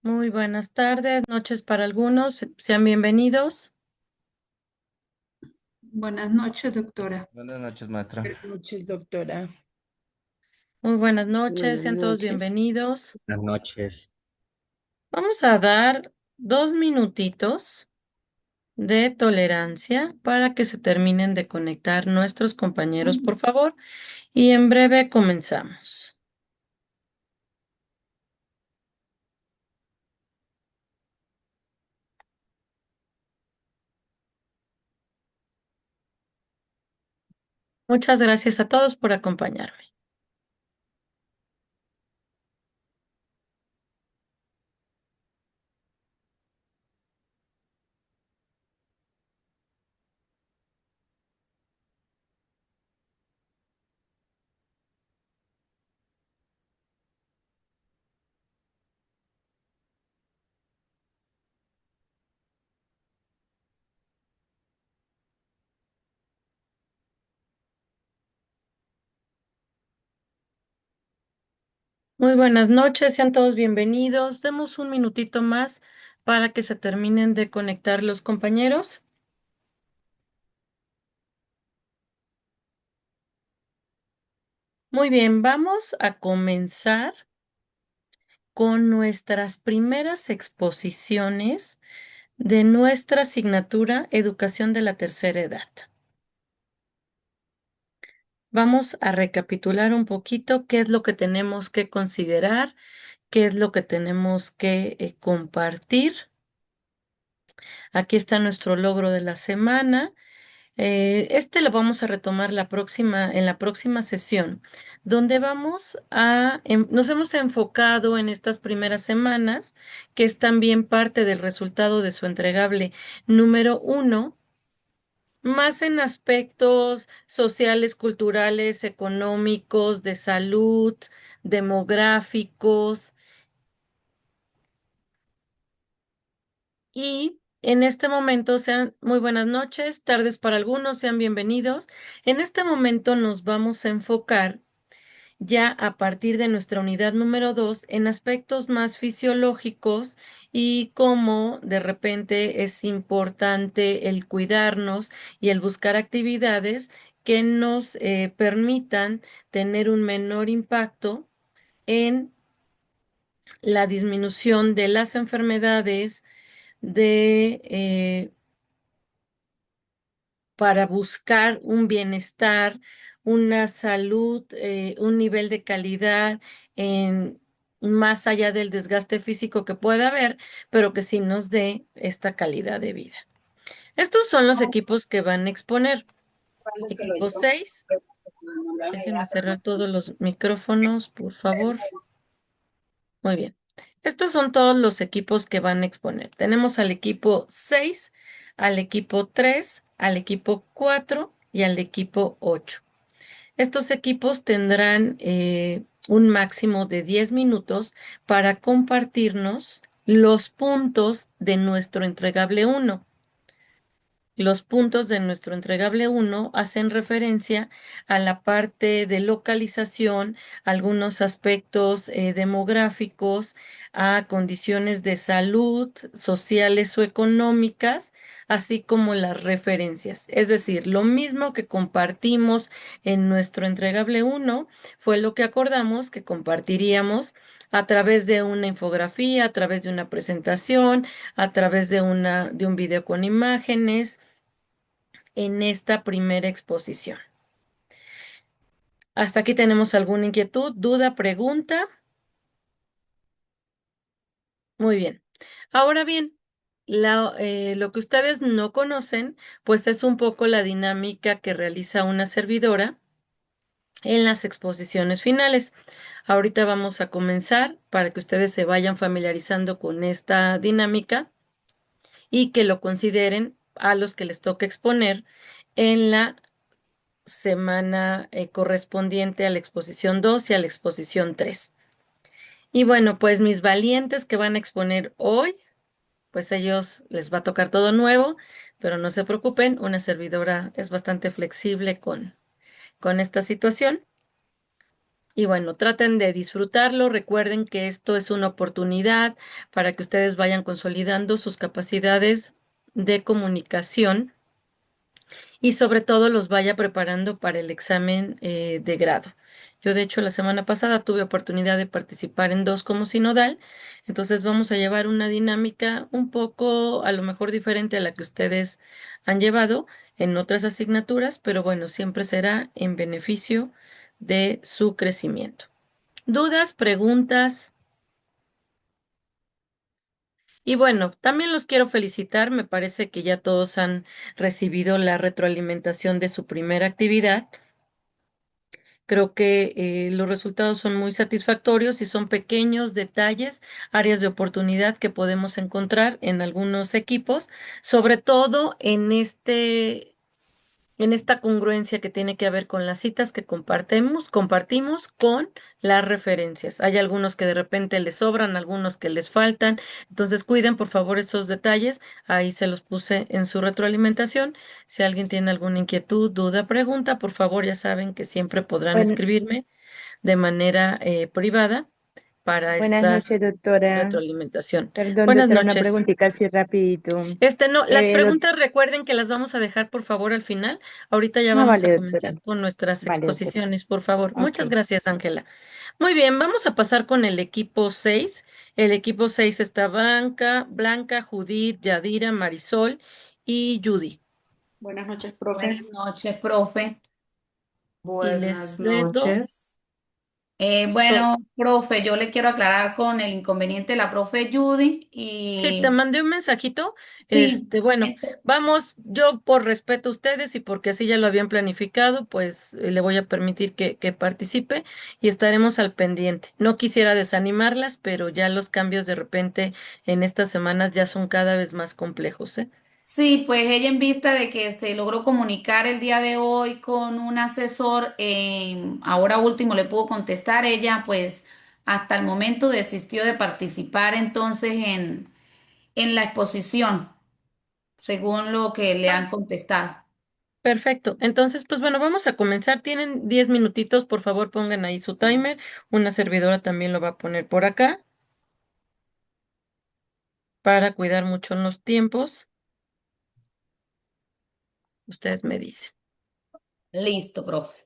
Muy buenas tardes, noches para algunos. Sean bienvenidos. Buenas noches, doctora. Buenas noches, maestra. Buenas noches, doctora. Muy buenas noches, Buenas sean todos noches. bienvenidos. Buenas noches. Vamos a dar 2 minutitos de tolerancia para que se terminen de conectar nuestros compañeros, por favor, y en breve comenzamos. Muchas gracias a todos por acompañarme. Muy buenas noches, sean todos bienvenidos. Demos un minutito más para que se terminen de conectar los compañeros. Muy bien, vamos a comenzar con nuestras primeras exposiciones de nuestra asignatura Educación de la Tercera Edad. Vamos a recapitular un poquito qué es lo que tenemos que considerar, qué es lo que tenemos que compartir. Aquí está nuestro logro de la semana. Este lo vamos a retomar en la próxima sesión, donde nos hemos enfocado en estas primeras semanas, que es también parte del resultado de su entregable número 1, más en aspectos sociales, culturales, económicos, de salud, demográficos. Y en este momento, sean muy buenas noches, tardes para algunos, sean bienvenidos. En este momento nos vamos a enfocar ya a partir de nuestra unidad número 2 en aspectos más fisiológicos y cómo de repente es importante el cuidarnos y el buscar actividades que nos permitan tener un menor impacto en la disminución de las enfermedades de para buscar un bienestar, una salud, un nivel de calidad más allá del desgaste físico que pueda haber, pero que sí nos dé esta calidad de vida. Estos son los equipos que van a exponer. Equipo 6. Déjenme cerrar todos los micrófonos, por favor. Muy bien. Estos son todos los equipos que van a exponer. Tenemos al equipo 6, al equipo 3, al equipo 4 y al equipo 8. Estos equipos tendrán un máximo de 10 minutos para compartirnos los puntos de nuestro entregable 1. Los puntos de nuestro entregable 1 hacen referencia a la parte de localización, algunos aspectos demográficos, a condiciones de salud, sociales o económicas, así como las referencias. Es decir, lo mismo que compartimos en nuestro entregable 1 fue lo que acordamos que compartiríamos a través de una infografía, a través de una presentación, a través de un video con imágenes en esta primera exposición. ¿Hasta aquí tenemos alguna inquietud, duda, pregunta? Muy bien. Ahora bien, lo que ustedes no conocen, pues es un poco la dinámica que realiza una servidora en las exposiciones finales. Ahorita vamos a comenzar para que ustedes se vayan familiarizando con esta dinámica y que lo consideren a los que les toca exponer en la semana correspondiente a la exposición 2 y a la exposición 3. Y bueno, pues mis valientes que van a exponer hoy, pues ellos les va a tocar todo nuevo, pero no se preocupen, una servidora es bastante flexible con esta situación. Y bueno, traten de disfrutarlo. Recuerden que esto es una oportunidad para que ustedes vayan consolidando sus capacidades de comunicación y sobre todo los vaya preparando para el examen de grado. Yo, de hecho, la semana pasada tuve oportunidad de participar en dos como sinodal, entonces vamos a llevar una dinámica un poco, a lo mejor diferente a la que ustedes han llevado en otras asignaturas, pero bueno, siempre será en beneficio de su crecimiento. ¿Dudas, preguntas? Y bueno, también los quiero felicitar. Me parece que ya todos han recibido la retroalimentación de su primera actividad. Creo que los resultados son muy satisfactorios y son pequeños detalles, áreas de oportunidad que podemos encontrar en algunos equipos, sobre todo en esta congruencia que tiene que ver con las citas que compartimos con las referencias. Hay algunos que de repente les sobran, algunos que les faltan. Entonces, cuiden por favor esos detalles. Ahí se los puse en su retroalimentación. Si alguien tiene alguna inquietud, duda, pregunta, por favor, ya saben que siempre podrán Buen- escribirme de manera privada para Buenas esta noches, doctora. retroalimentación. Perdón, Buenas doctora, una noches. preguntita así rapidito. No, las Eh, doc- preguntas recuerden que las vamos a dejar por favor al final. Ahorita ya vamos a vale, comenzar doctora. con nuestras Vale, doctora. exposiciones, por favor. Ok. Muchas gracias, Ángela. Muy bien, vamos a pasar con el equipo 6. El equipo 6 está Blanca, Judith, Yadira, Marisol y Judy. Buenas noches, Buenas profe. noches, profe. Y Buenas les cedo. noches. so- Bueno, profe, yo le quiero aclarar con el inconveniente de la profe Judy Sí, te y mandé un mensajito. sí, Bueno, ento- vamos, yo por respeto a ustedes y porque así ya lo habían planificado, pues le voy a permitir que participe y estaremos al pendiente. No quisiera desanimarlas, pero ya los cambios de repente en estas semanas ya son cada vez más complejos, ¿eh? sí, pues ella en vista de que se logró comunicar el día de hoy con un asesor, ahora último le pudo contestar, ella pues hasta el momento desistió de participar entonces en la exposición, según lo que le Ah, han contestado. perfecto. Entonces, pues bueno, vamos a comenzar. Tienen 10 minutitos, por favor, pongan ahí su timer. Una servidora también lo va a poner por acá para cuidar mucho los tiempos. Ustedes me dicen. Listo, profe.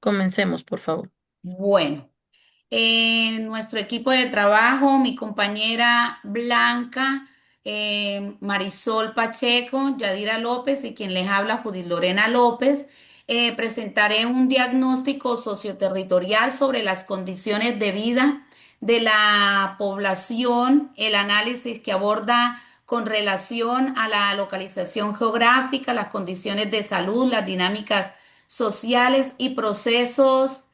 Comencemos, por favor. Bueno. En nuestro equipo de trabajo, mi compañera Blanca, Marisol Pacheco, Yadira López y quien les habla, Judith Lorena López, presentaré un diagnóstico socioterritorial sobre las condiciones de vida de la población, el análisis que aborda con relación a la localización geográfica, las condiciones de salud, las dinámicas sociales y procesos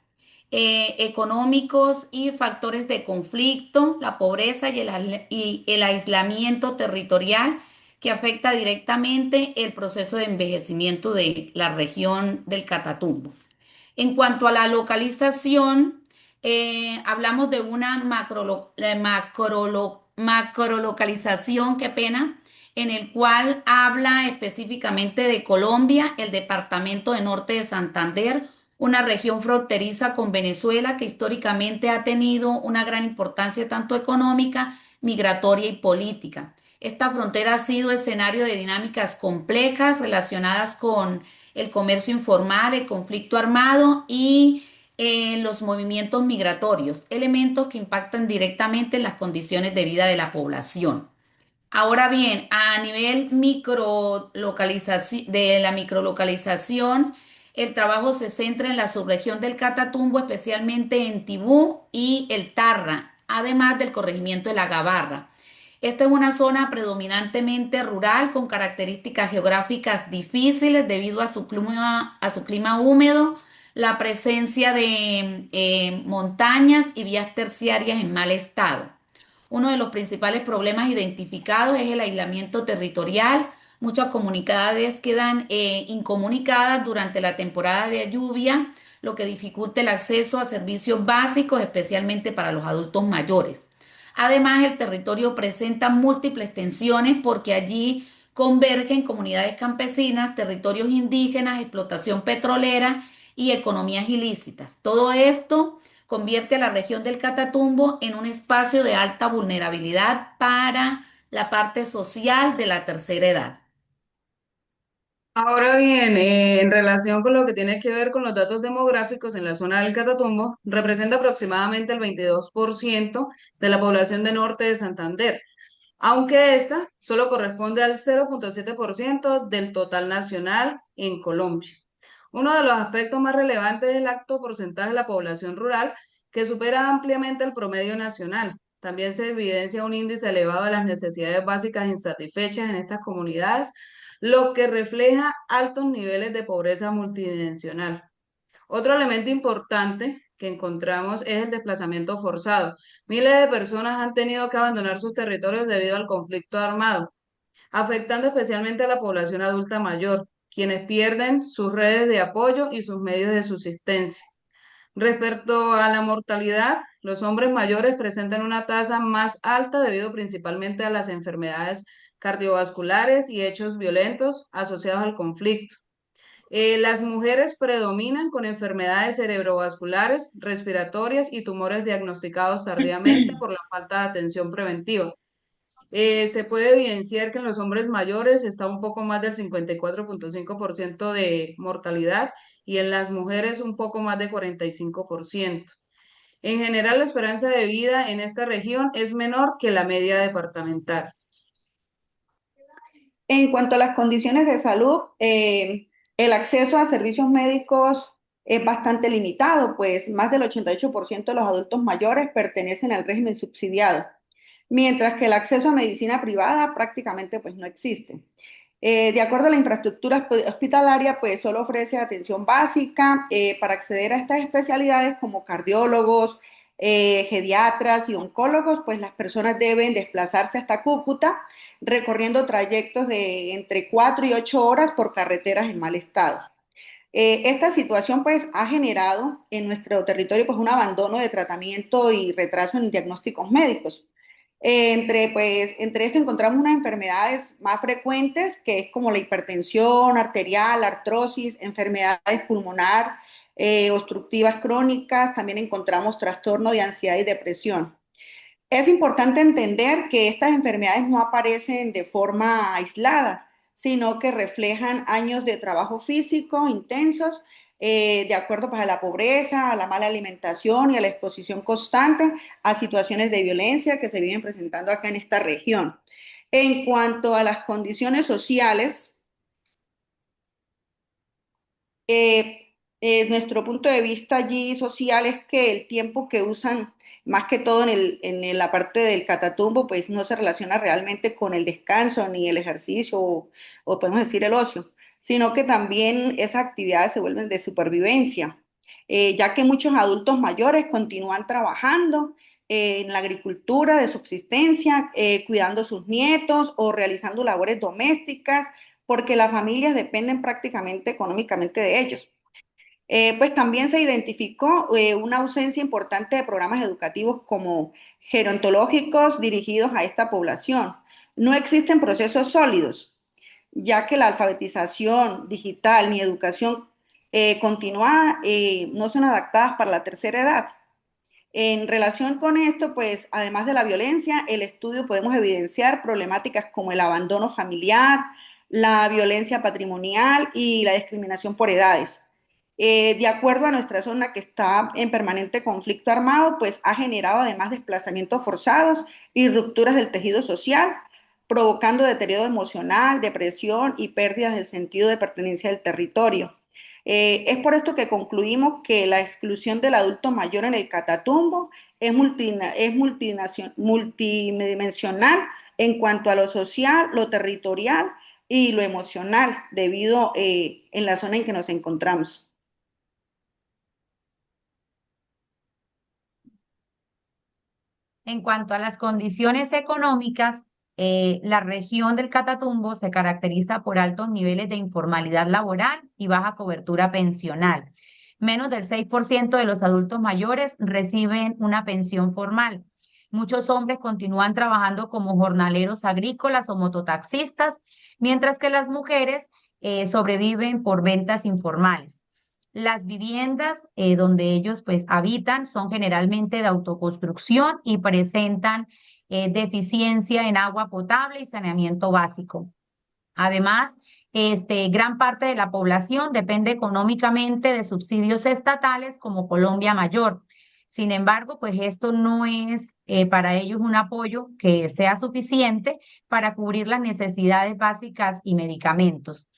económicos y factores de conflicto, la pobreza y el aislamiento territorial que afecta directamente el proceso de envejecimiento de la región del Catatumbo. En cuanto a la localización, hablamos de una macrolocalización, qué pena, en el cual habla específicamente de Colombia, el departamento de Norte de Santander, una región fronteriza con Venezuela que históricamente ha tenido una gran importancia tanto económica, migratoria y política. Esta frontera ha sido escenario de dinámicas complejas relacionadas con el comercio informal, el conflicto armado y los movimientos migratorios, elementos que impactan directamente en las condiciones de vida de la población. Ahora bien, a nivel microlocalización, de la microlocalización, el trabajo se centra en la subregión del Catatumbo, especialmente en Tibú y el Tarra, además del corregimiento de la Gabarra. Esta es una zona predominantemente rural con características geográficas difíciles debido a su clima húmedo, la presencia de montañas y vías terciarias en mal estado. Uno de los principales problemas identificados es el aislamiento territorial. Muchas comunidades quedan incomunicadas durante la temporada de lluvia, lo que dificulta el acceso a servicios básicos, especialmente para los adultos mayores. Además, el territorio presenta múltiples tensiones porque allí convergen comunidades campesinas, territorios indígenas, explotación petrolera y economías ilícitas. Todo esto convierte a la región del Catatumbo en un espacio de alta vulnerabilidad para la parte social de la tercera edad. Ahora bien, en relación con lo que tiene que ver con los datos demográficos en la zona del Catatumbo, representa aproximadamente el 22% de la población de norte de Santander, aunque esta solo corresponde al 0,7% del total nacional en Colombia. Uno de los aspectos más relevantes es el alto porcentaje de la población rural, que supera ampliamente el promedio nacional. También se evidencia un índice elevado de las necesidades básicas insatisfechas en estas comunidades, lo que refleja altos niveles de pobreza multidimensional. Otro elemento importante que encontramos es el desplazamiento forzado. Miles de personas han tenido que abandonar sus territorios debido al conflicto armado, afectando especialmente a la población adulta mayor, quienes pierden sus redes de apoyo y sus medios de subsistencia. Respecto a la mortalidad, los hombres mayores presentan una tasa más alta debido principalmente a las enfermedades cardiovasculares y hechos violentos asociados al conflicto. Las mujeres predominan con enfermedades cerebrovasculares, respiratorias y tumores diagnosticados tardíamente por la falta de atención preventiva. Se puede evidenciar que en los hombres mayores está un poco más del 54,5% de mortalidad y en las mujeres un poco más de 45%. En general, la esperanza de vida en esta región es menor que la media departamental. En cuanto a las condiciones de salud, el acceso a servicios médicos es bastante limitado, pues más del 88% de los adultos mayores pertenecen al régimen subsidiado, mientras que el acceso a medicina privada prácticamente pues no existe. De acuerdo a la infraestructura hospitalaria, pues solo ofrece atención básica para acceder a estas especialidades como cardiólogos, geriatras y oncólogos, pues las personas deben desplazarse hasta Cúcuta, recorriendo trayectos de entre 4 y 8 horas por carreteras en mal estado. Esta situación pues ha generado en nuestro territorio pues un abandono de tratamiento y retraso en diagnósticos médicos. Entre esto encontramos unas enfermedades más frecuentes, que es como la hipertensión arterial, artrosis, enfermedades pulmonar, obstructivas crónicas, también encontramos trastorno de ansiedad y depresión. Es importante entender que estas enfermedades no aparecen de forma aislada, sino que reflejan años de trabajo físico intensos, de acuerdo pues, a la pobreza, a la mala alimentación y a la exposición constante a situaciones de violencia que se vienen presentando acá en esta región. En cuanto a las condiciones sociales, nuestro punto de vista allí social es que el tiempo que usan, más que todo la parte del Catatumbo, pues no se relaciona realmente con el descanso ni el ejercicio o podemos decir el ocio, sino que también esas actividades se vuelven de supervivencia, ya que muchos adultos mayores continúan trabajando en la agricultura de subsistencia, cuidando a sus nietos o realizando labores domésticas, porque las familias dependen prácticamente económicamente de ellos. Pues también se identificó una ausencia importante de programas educativos como gerontológicos dirigidos a esta población. No existen procesos sólidos, ya que la alfabetización digital ni educación continuada no son adaptadas para la tercera edad. En relación con esto, pues además de la violencia, el estudio podemos evidenciar problemáticas como el abandono familiar, la violencia patrimonial y la discriminación por edades. De acuerdo a nuestra zona que está en permanente conflicto armado, pues ha generado además desplazamientos forzados y rupturas del tejido social, provocando deterioro emocional, depresión y pérdidas del sentido de pertenencia del territorio. Es por esto que concluimos que la exclusión del adulto mayor en el Catatumbo es multidimensional en cuanto a lo social, lo territorial y lo emocional, debido en la zona en que nos encontramos. En cuanto a las condiciones económicas, la región del Catatumbo se caracteriza por altos niveles de informalidad laboral y baja cobertura pensional. Menos del 6% de los adultos mayores reciben una pensión formal. Muchos hombres continúan trabajando como jornaleros agrícolas o mototaxistas, mientras que las mujeres sobreviven por ventas informales. Las viviendas donde ellos pues habitan son generalmente de autoconstrucción y presentan deficiencia en agua potable y saneamiento básico. Además, gran parte de la población depende económicamente de subsidios estatales como Colombia Mayor. Sin embargo, pues esto no es para ellos un apoyo que sea suficiente para cubrir las necesidades básicas y medicamentos.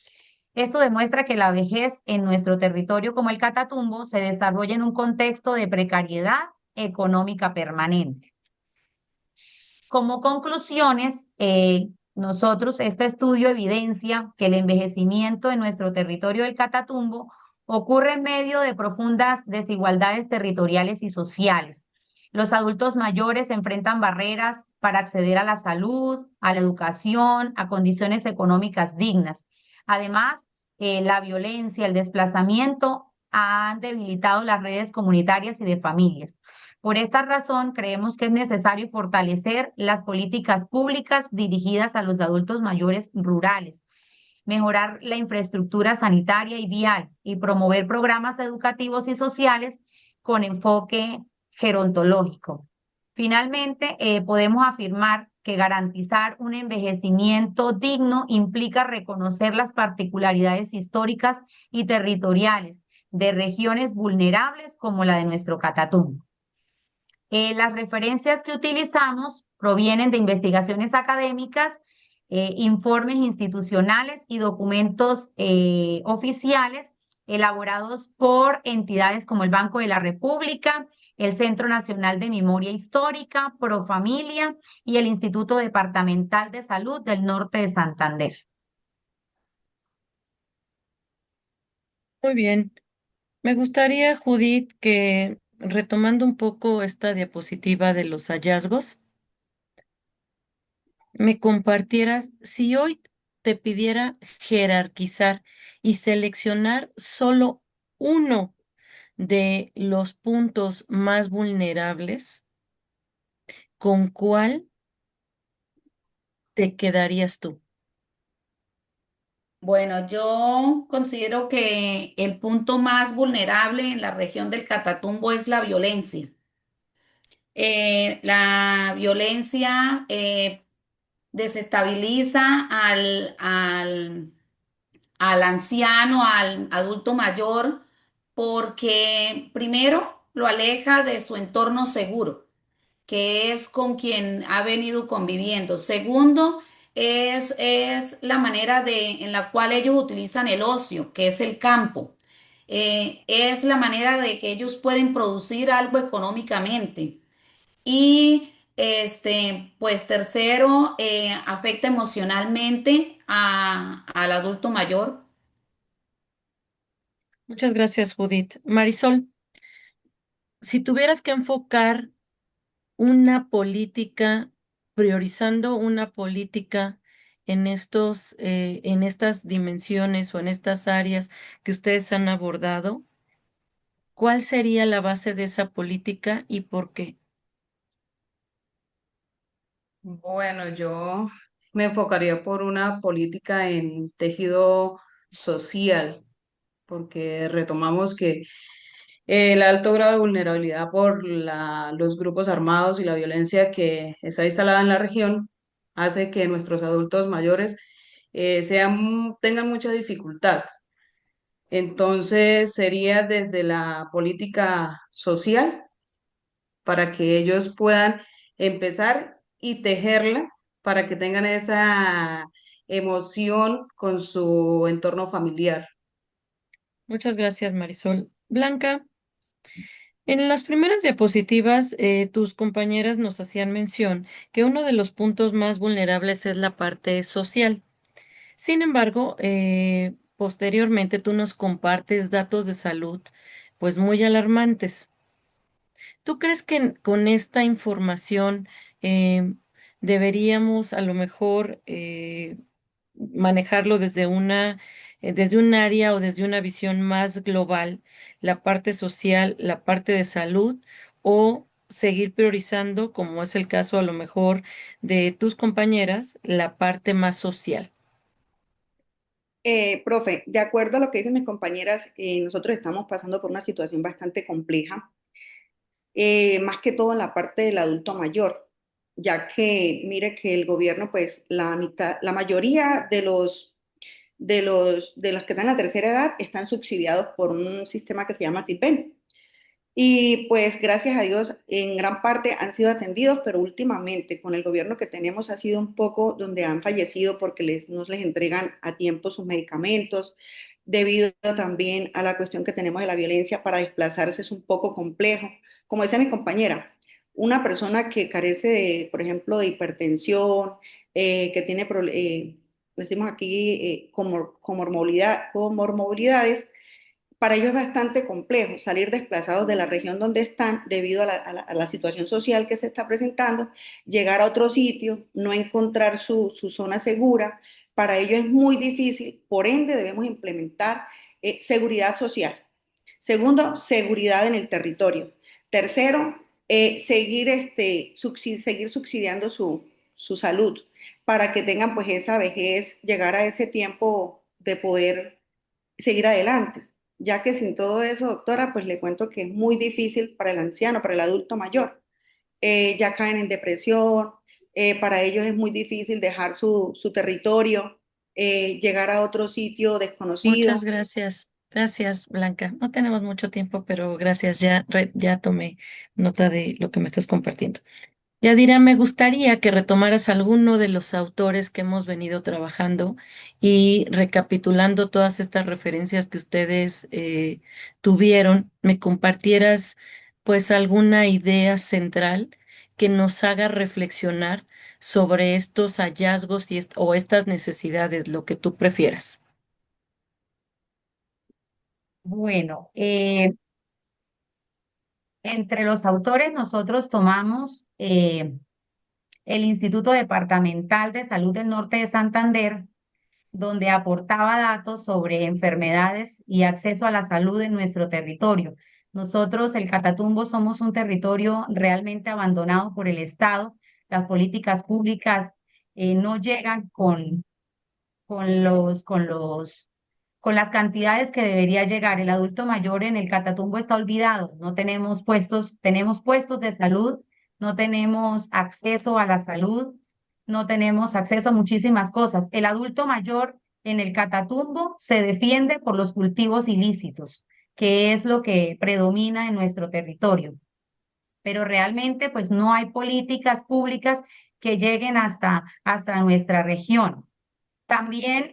Esto demuestra que la vejez en nuestro territorio como el Catatumbo se desarrolla en un contexto de precariedad económica permanente. Como conclusiones, este estudio evidencia que el envejecimiento en nuestro territorio del Catatumbo ocurre en medio de profundas desigualdades territoriales y sociales. Los adultos mayores enfrentan barreras para acceder a la salud, a la educación, a condiciones económicas dignas. Además, la violencia, el desplazamiento han debilitado las redes comunitarias y de familias. Por esta razón, creemos que es necesario fortalecer las políticas públicas dirigidas a los adultos mayores rurales, mejorar la infraestructura sanitaria y vial y promover programas educativos y sociales con enfoque gerontológico. Finalmente, podemos afirmar que garantizar un envejecimiento digno implica reconocer las particularidades históricas y territoriales de regiones vulnerables como la de nuestro Catatumbo. Las referencias que utilizamos provienen de investigaciones académicas, informes institucionales y documentos oficiales elaborados por entidades como el Banco de la República, el Centro Nacional de Memoria Histórica, Profamilia y el Instituto Departamental de Salud del Norte de Santander. Muy bien. Me gustaría, Judith, que retomando un poco esta diapositiva de los hallazgos, me compartieras si hoy te pidiera jerarquizar y seleccionar solo uno de los puntos más vulnerables, ¿con cuál te quedarías tú? Bueno, yo considero que el punto más vulnerable en la región del Catatumbo es la violencia. La violencia desestabiliza al anciano, al adulto mayor, porque primero lo aleja de su entorno seguro, que es con quien ha venido conviviendo. Segundo, es la manera en la cual ellos utilizan el ocio, que es el campo. Es la manera de que ellos pueden producir algo económicamente. Y pues tercero, afecta emocionalmente al adulto mayor. Muchas gracias, Judith. Marisol, si tuvieras que enfocar una política, priorizando una política en estas dimensiones o en estas áreas que ustedes han abordado, ¿cuál sería la base de esa política y por qué? Bueno, yo me enfocaría por una política en tejido social, porque retomamos que el alto grado de vulnerabilidad por los grupos armados y la violencia que está instalada en la región hace que nuestros adultos mayores tengan mucha dificultad. Entonces, sería desde la política social para que ellos puedan empezar y tejerla para que tengan esa emoción con su entorno familiar. Muchas gracias, Marisol. Blanca, en las primeras diapositivas, tus compañeras nos hacían mención que uno de los puntos más vulnerables es la parte social. Sin embargo, posteriormente tú nos compartes datos de salud, pues muy alarmantes. ¿Tú crees que con esta información eh, deberíamos a lo mejor manejarlo desde un área o desde una visión más global, la parte social, la parte de salud, o seguir priorizando, como es el caso a lo mejor de tus compañeras, la parte más social? Profe, de acuerdo a lo que dicen mis compañeras, nosotros estamos pasando por una situación bastante compleja, más que todo en la parte del adulto mayor, ya que mire que el gobierno, pues la mitad, la mayoría de los que están en la tercera edad están subsidiados por un sistema que se llama SIPEN. Y pues gracias a Dios en gran parte han sido atendidos, pero últimamente con el gobierno que tenemos ha sido un poco donde han fallecido porque no les entregan a tiempo sus medicamentos, debido también a la cuestión que tenemos de la violencia para desplazarse es un poco complejo. Como decía mi compañera, una persona que carece de, por ejemplo, de hipertensión, que tiene, decimos aquí, comorbilidades, para ellos es bastante complejo salir desplazados de la región donde están debido a la situación social que se está presentando, llegar a otro sitio, no encontrar su zona segura. Para ellos es muy difícil, por ende debemos implementar seguridad social. Segundo, seguridad en el territorio. Tercero, seguir subsidiando su salud para que tengan pues esa vejez, llegar a ese tiempo de poder seguir adelante, ya que sin todo eso, doctora, pues le cuento que es muy difícil para el anciano, para el adulto mayor. Ya caen en depresión, para ellos es muy difícil dejar su territorio, llegar a otro sitio Muchas desconocido. gracias. Gracias, Blanca. No tenemos mucho tiempo, pero gracias. Ya tomé nota de lo que me estás compartiendo. Yadira, me gustaría que retomaras alguno de los autores que hemos venido trabajando y recapitulando todas estas referencias que ustedes tuvieron, me compartieras pues alguna idea central que nos haga reflexionar sobre estos hallazgos o estas necesidades, lo que tú prefieras. Bueno, entre los autores nosotros tomamos el Instituto Departamental de Salud del Norte de Santander, donde aportaba datos sobre enfermedades y acceso a la salud en nuestro territorio. Nosotros, el Catatumbo, somos un territorio realmente abandonado por el Estado. Las políticas públicas no llegan con los, con los, con las cantidades que debería llegar. El adulto mayor en el Catatumbo está olvidado. No tenemos puestos, tenemos puestos de salud, no tenemos acceso a la salud, no tenemos acceso a muchísimas cosas. El adulto mayor en el Catatumbo se defiende por los cultivos ilícitos, que es lo que predomina en nuestro territorio. Pero realmente, pues no hay políticas públicas que lleguen hasta nuestra región. También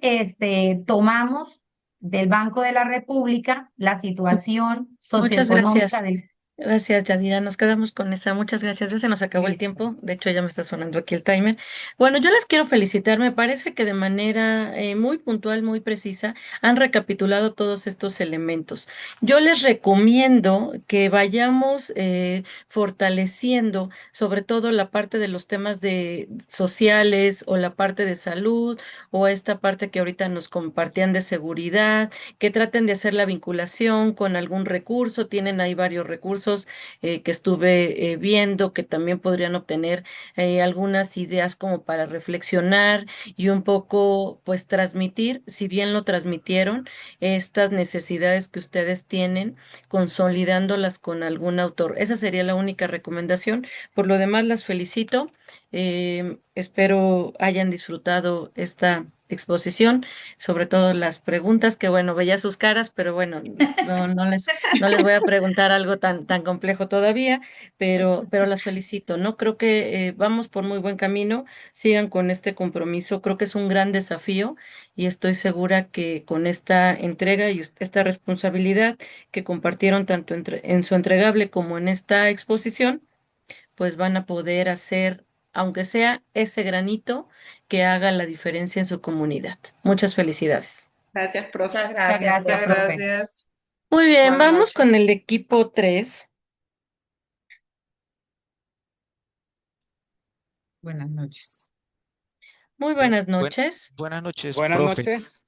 tomamos del Banco de la República la situación Muchas socioeconómica gracias. del... Gracias, Yadira. Nos quedamos con esa. Muchas gracias. Ya se nos acabó el Listo. tiempo. De hecho, ya me está sonando aquí el timer. Bueno, yo les quiero felicitar. Me parece que de manera muy puntual, muy precisa, han recapitulado todos estos elementos. Yo les recomiendo que vayamos fortaleciendo sobre todo la parte de los temas de sociales o la parte de salud o esta parte que ahorita nos compartían de seguridad, que traten de hacer la vinculación con algún recurso. Tienen ahí varios recursos que estuve viendo que también podrían obtener algunas ideas como para reflexionar y un poco pues transmitir, si bien lo transmitieron, estas necesidades que ustedes tienen, consolidándolas con algún autor. Esa sería la única recomendación. Por lo demás, las felicito. Espero hayan disfrutado esta exposición, sobre todo las preguntas, que bueno, veía sus caras, pero bueno, no les voy a preguntar algo tan complejo todavía, pero las felicito, ¿no? Creo que vamos por muy buen camino, sigan con este compromiso, creo que es un gran desafío y estoy segura que con esta entrega y esta responsabilidad que compartieron tanto en su entregable como en esta exposición, pues van a poder hacer, aunque sea ese granito, que haga la diferencia en su comunidad. Muchas felicidades. Gracias, profe. Muchas Muchas gracias, gracias, Muchas profe. profe. gracias. Muy bien, Buenas vamos noches. con el equipo 3. Buenas noches. Muy Buen- buenas buen- noches. buenas noches, Buenas profe. noches.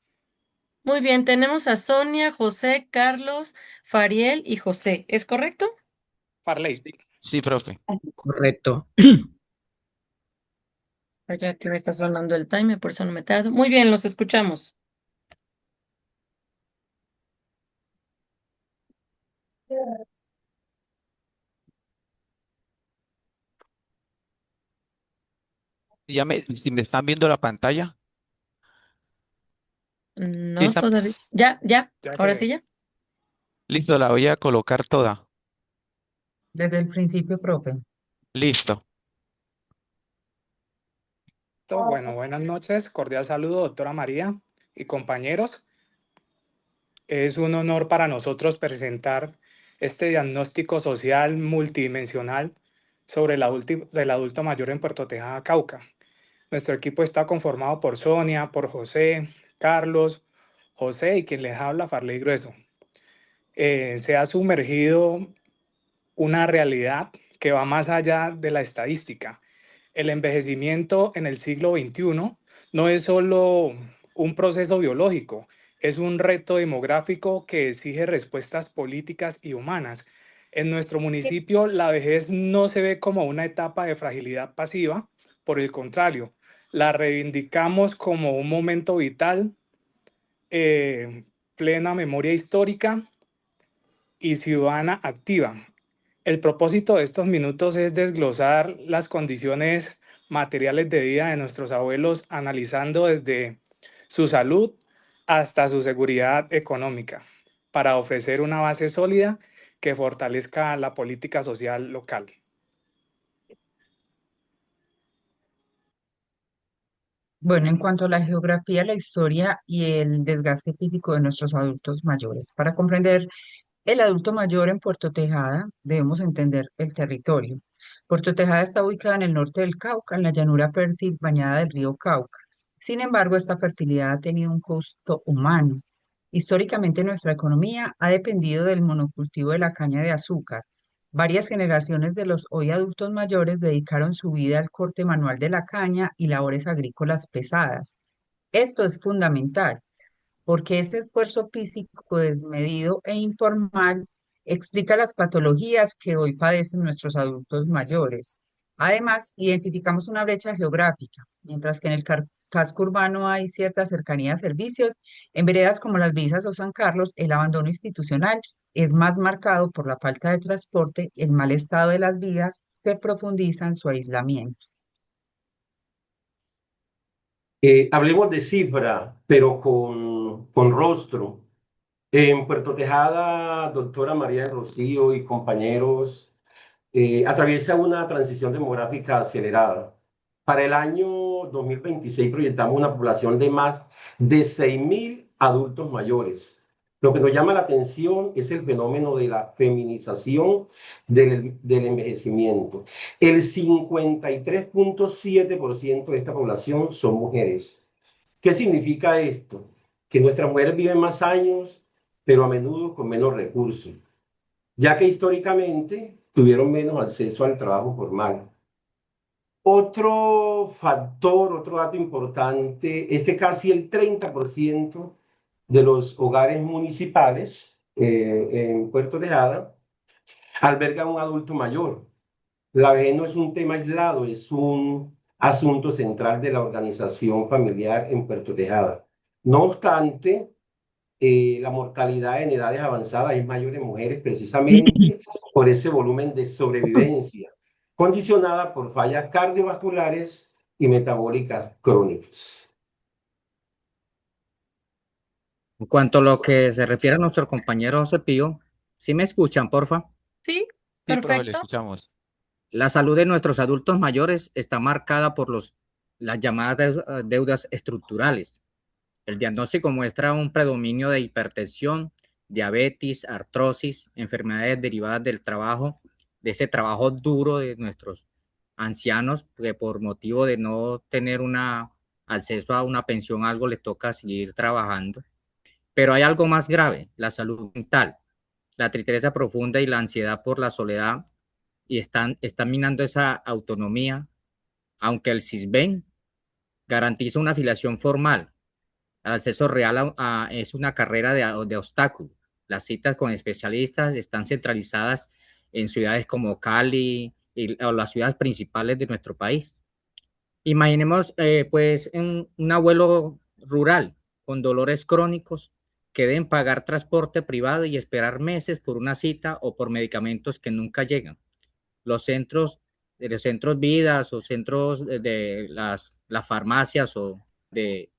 Muy bien, tenemos a Sonia, José, Carlos, Fariel y José. ¿Es correcto? Farley. Sí, profe. Correcto. Ya que me está sonando el timer, por eso no me tardo. Muy bien, los escuchamos. Si me están viendo la pantalla, ¿sí No, está? todavía. Ya, ya, Ya se ahora sí ve. ya. Listo, la voy a colocar toda. Desde el principio, profe. Listo. Bueno, buenas noches. Cordial saludo, doctora María y compañeros. Es un honor para nosotros presentar este diagnóstico social multidimensional sobre el adulto mayor en Puerto Tejada, Cauca. Nuestro equipo está conformado por Sonia, por José, Carlos, José y quien les habla, Farley Grueso. Se ha sumergido una realidad que va más allá de la estadística. El envejecimiento en el siglo XXI no es solo un proceso biológico, es un reto demográfico que exige respuestas políticas y humanas. En nuestro municipio, la vejez no se ve como una etapa de fragilidad pasiva, por el contrario, la reivindicamos como un momento vital, plena memoria histórica y ciudadana activa. El propósito de estos minutos es desglosar las condiciones materiales de vida de nuestros abuelos, analizando desde su salud hasta su seguridad económica, para ofrecer una base sólida que fortalezca la política social local. Bueno, en cuanto a la geografía, la historia y el desgaste físico de nuestros adultos mayores. Para comprender el adulto mayor en Puerto Tejada, debemos entender el territorio. Puerto Tejada está ubicada en el norte del Cauca, en la llanura fértil bañada del río Cauca. Sin embargo, esta fertilidad ha tenido un costo humano. Históricamente, nuestra economía ha dependido del monocultivo de la caña de azúcar. Varias generaciones de los hoy adultos mayores dedicaron su vida al corte manual de la caña y labores agrícolas pesadas. Esto es fundamental porque ese esfuerzo físico desmedido e informal explica las patologías que hoy padecen nuestros adultos mayores. Además, identificamos una brecha geográfica, mientras que en el casco urbano hay cierta cercanía a servicios, en veredas como Las Brisas o San Carlos, el abandono institucional es más marcado por la falta de transporte y el mal estado de las vías que profundizan su aislamiento. Hablemos de cifra, pero con rostro. En Puerto Tejada, doctora María del Rocío y compañeros, atraviesa una transición demográfica acelerada. Para el año 2026 proyectamos una población de más de 6.000 adultos mayores. Lo que nos llama la atención es el fenómeno de la feminización del envejecimiento. El 53.7% de esta población son mujeres. ¿Qué significa esto? Que nuestras mujeres viven más años, pero a menudo con menos recursos, ya que históricamente tuvieron menos acceso al trabajo formal. Otro factor, otro dato importante es que casi el 30% de los hogares municipales en Puerto Tejada albergan un adulto mayor. La vejez no es un tema aislado, es un asunto central de la organización familiar en Puerto Tejada. No obstante, la mortalidad en edades avanzadas es mayor en mujeres precisamente por ese volumen de sobrevivencia, condicionada por fallas cardiovasculares y metabólicas crónicas. En cuanto a lo que se refiere a nuestro compañero José Pío, ¿sí me escuchan, porfa? Sí, Sí, profe, le perfecto. escuchamos. La salud de nuestros adultos mayores está marcada por las llamadas deudas estructurales. El diagnóstico muestra un predominio de hipertensión, diabetes, artrosis, enfermedades derivadas del trabajo, de ese trabajo duro de nuestros ancianos, que por motivo de no tener acceso a una pensión, algo les toca seguir trabajando. Pero hay algo más grave, la salud mental, la tristeza profunda y la ansiedad por la soledad, y están minando esa autonomía, aunque el CISBEN garantiza una afiliación formal. El acceso real es una carrera de obstáculos. Las citas con especialistas están centralizadas en ciudades como Cali o las ciudades principales de nuestro país. Imaginemos pues un abuelo rural con dolores crónicos que deben pagar transporte privado y esperar meses por una cita o por medicamentos que nunca llegan. Los centros de los centros vidas o centros de las farmacias o de,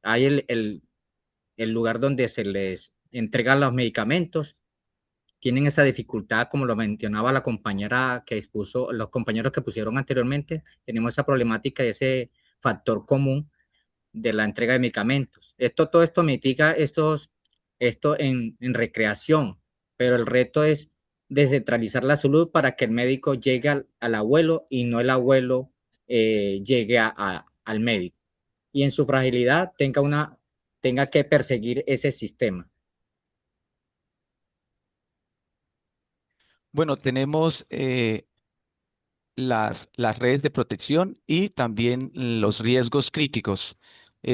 hay el lugar donde se les entregan los medicamentos, tienen esa dificultad, como lo mencionaba la compañera que expuso, los compañeros que pusieron anteriormente, tenemos esa problemática y ese factor común de la entrega de medicamentos. Todo esto mitiga esto en recreación, pero el reto es descentralizar la salud para que el médico llegue al abuelo y no el abuelo llegue al médico. Y en su fragilidad tenga que perseguir ese sistema. Bueno, tenemos las redes de protección y también los riesgos críticos.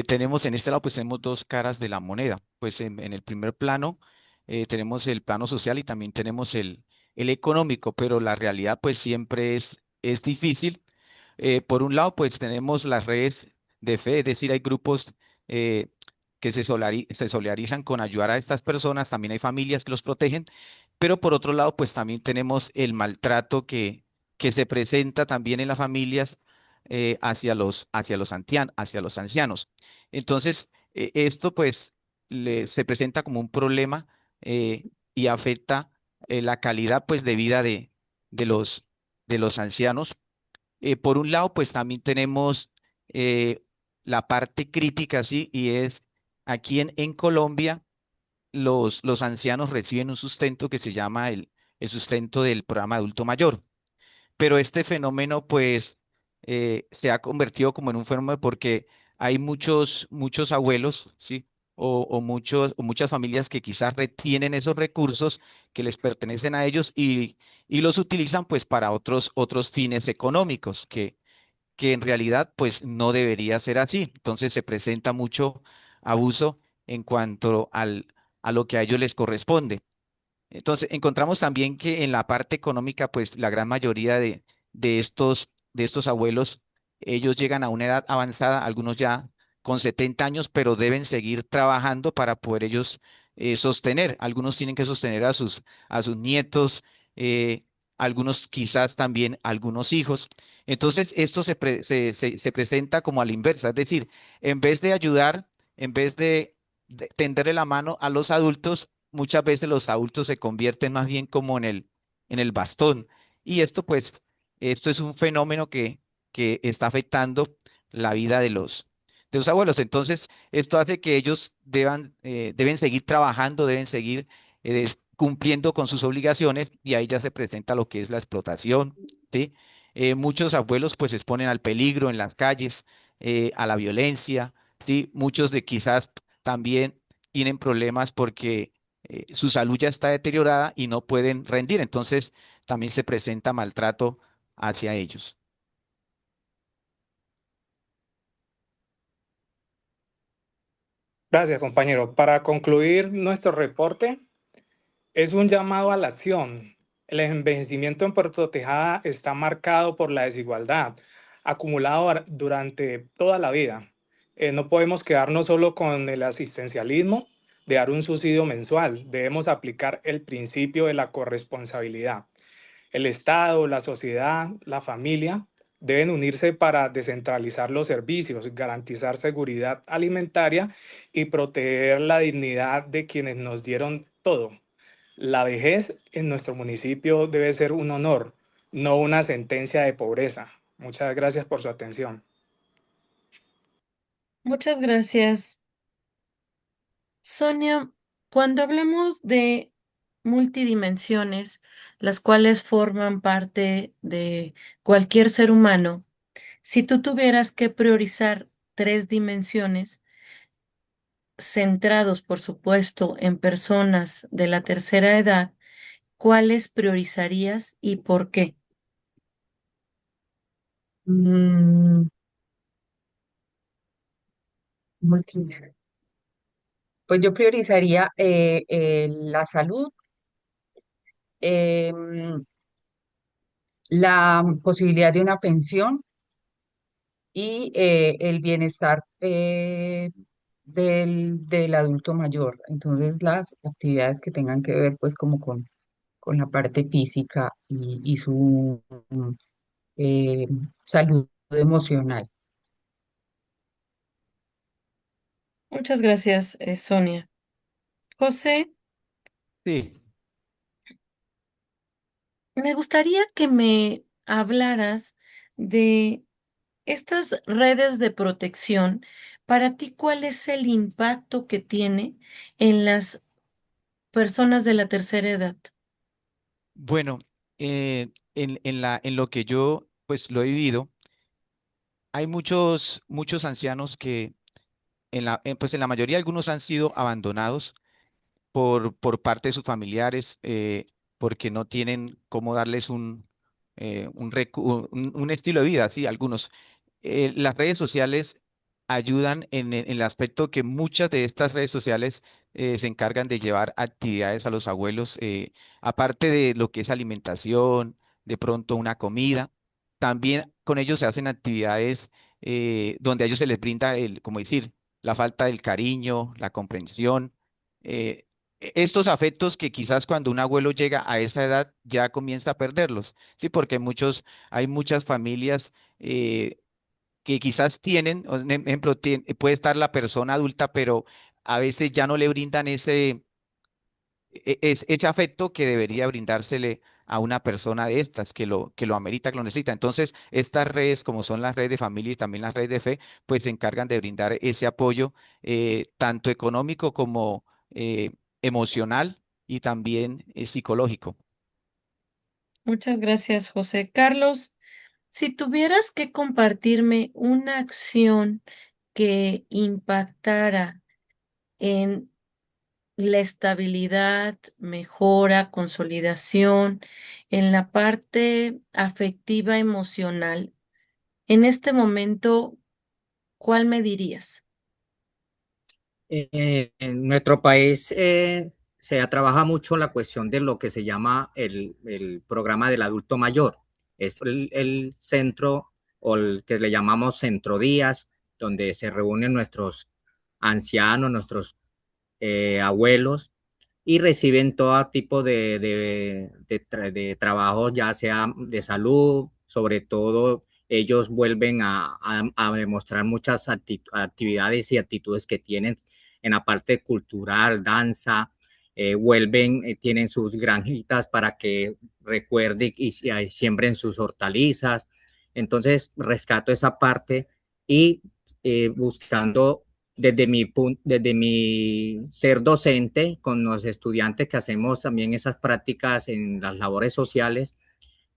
Tenemos en este lado, pues tenemos dos caras de la moneda. Pues en el primer plano tenemos el plano social y también tenemos el económico, pero la realidad pues siempre es difícil. Por un lado, pues tenemos las redes de fe, es decir, hay grupos eh, que se solidarizan con ayudar a estas personas, también hay familias que los protegen, pero por otro lado, pues también tenemos el maltrato que se presenta también en las familias hacia los ancianos. Entonces, esto pues se presenta como un problema y afecta la calidad pues de vida de los, de los ancianos. Por un lado, pues también tenemos la parte crítica, sí, y es aquí en Colombia los ancianos reciben un sustento que se llama el sustento del programa adulto mayor. Pero este fenómeno, pues, se ha convertido como en un fenómeno porque hay muchos abuelos, ¿sí? O muchas familias que quizás retienen esos recursos que les pertenecen a ellos y los utilizan, pues, para otros fines económicos, que en realidad, pues, no debería ser así. Entonces, se presenta mucho abuso en cuanto a lo que a ellos les corresponde. Entonces, encontramos también que en la parte económica, pues la gran mayoría de estos abuelos, ellos llegan a una edad avanzada, algunos ya con 70 años, pero deben seguir trabajando para poder ellos sostener. Algunos tienen que sostener a sus nietos, eh, algunos quizás también algunos hijos. Entonces, esto se presenta como a la inversa, es decir, en vez de ayudar, en vez de tenderle la mano a los adultos, muchas veces los adultos se convierten más bien como en el bastón. Y esto, pues, esto es un fenómeno que está afectando la vida de los abuelos. Entonces, esto hace que ellos deben seguir trabajando, deben seguir cumpliendo con sus obligaciones y ahí ya se presenta lo que es la explotación, ¿sí? Muchos abuelos pues se exponen al peligro en las calles, a la violencia, ¿sí? Muchos de quizás también tienen problemas porque su salud ya está deteriorada y no pueden rendir. Entonces, también se presenta maltrato hacia ellos. Gracias, compañero. Para concluir nuestro reporte, es un llamado a la acción. El envejecimiento en Puerto Tejada está marcado por la desigualdad acumulado durante toda la vida. No podemos quedarnos solo con el asistencialismo de dar un subsidio mensual. Debemos aplicar el principio de la corresponsabilidad. El Estado, la sociedad, la familia deben unirse para descentralizar los servicios, garantizar seguridad alimentaria y proteger la dignidad de quienes nos dieron todo. La vejez en nuestro municipio debe ser un honor, no una sentencia de pobreza. Muchas gracias por su atención. Muchas gracias. Sonia, cuando hablamos de multidimensiones, las cuales forman parte de cualquier ser humano, si tú tuvieras que priorizar tres dimensiones, centrados, por supuesto, en personas de la tercera edad, ¿cuáles priorizarías y por qué? Mm, multi- Pues yo priorizaría la salud, em, la posibilidad de una pensión y el bienestar del adulto mayor. Entonces, las actividades que tengan que ver pues como con la parte física y su eh, salud emocional. Muchas gracias, Sonia. José, Sí, me gustaría que me hablaras de estas redes de protección. Para ti, ¿cuál es el impacto que tiene en las personas de la tercera edad? bueno, en lo que yo pues lo he vivido, hay muchos ancianos que pues en la mayoría algunos han sido abandonados por parte de sus familiares, porque no tienen cómo darles un estilo de vida, sí, algunos. Las redes sociales ayudan en el aspecto que muchas de estas redes sociales se encargan de llevar actividades a los abuelos, aparte de lo que es alimentación, de pronto una comida, también con ellos se hacen actividades donde a ellos se les brinda como decir, la falta del cariño, la comprensión. eh, Estos afectos que quizás cuando un abuelo llega a esa edad ya comienza a perderlos, sí, porque hay muchas familias que quizás tienen, un ejemplo, puede estar la persona adulta, pero a veces ya no le brindan ese afecto que debería brindársele a una persona de estas, que lo amerita, que lo necesita. Entonces, estas redes, como son las redes de familia y también las redes de fe, pues se encargan de brindar ese apoyo, tanto económico como emocional y también psicológico. Muchas gracias, José. Carlos, si tuvieras que compartirme una acción que impactara en la estabilidad, mejora, consolidación, en la parte afectiva, emocional, en este momento, ¿cuál me dirías? En nuestro país se trabaja mucho la cuestión de lo que se llama el programa del adulto mayor. Es el centro o el que le llamamos centro días, donde se reúnen nuestros ancianos, nuestros abuelos y reciben todo tipo de trabajos, ya sea de salud, sobre todo ellos vuelven a demostrar muchas actividades y actitudes que tienen en la parte cultural, danza, tienen sus granjitas para que recuerden y siembren sus hortalizas. Entonces, rescato esa parte y buscando desde mi ser docente con los estudiantes que hacemos también esas prácticas en las labores sociales,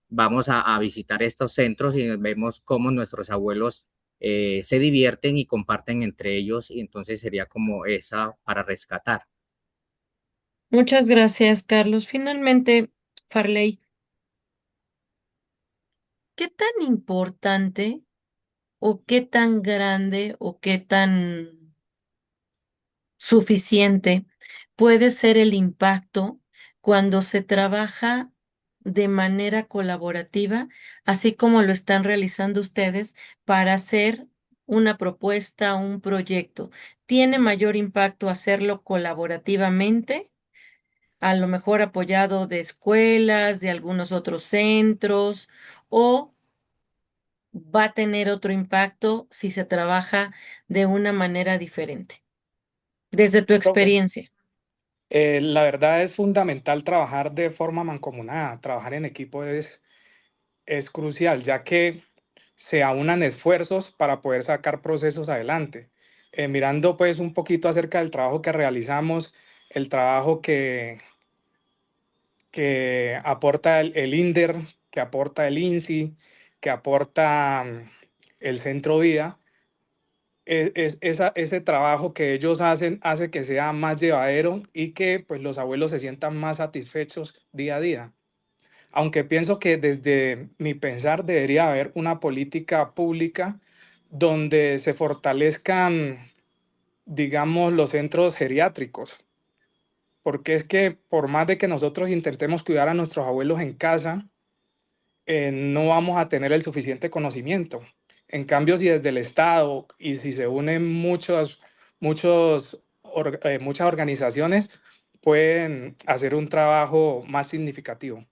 vamos a visitar estos centros y vemos cómo nuestros abuelos se divierten y comparten entre ellos y entonces sería como esa para rescatar. Muchas gracias, Carlos. Finalmente, Farley, ¿qué tan importante o qué tan grande o qué tan suficiente puede ser el impacto cuando se trabaja de manera colaborativa, así como lo están realizando ustedes para hacer una propuesta, un proyecto? ¿Tiene mayor impacto hacerlo colaborativamente, a lo mejor apoyado de escuelas, de algunos otros centros, o va a tener otro impacto si se trabaja de una manera diferente, desde tu Profe, experiencia? la verdad es fundamental trabajar de forma mancomunada, trabajar en equipo es crucial, ya que se aunan esfuerzos para poder sacar procesos adelante. Mirando pues un poquito acerca del trabajo que realizamos, el trabajo que aporta el INDER, que aporta el INSI, que aporta el Centro Vida, ese trabajo que ellos hacen hace que sea más llevadero y que pues los abuelos se sientan más satisfechos día a día. Aunque pienso que desde mi pensar debería haber una política pública donde se fortalezcan, digamos, los centros geriátricos, porque es que por más de que nosotros intentemos cuidar a nuestros abuelos en casa, no vamos a tener el suficiente conocimiento. En cambio, si desde el Estado y si se unen muchas organizaciones, pueden hacer un trabajo más significativo.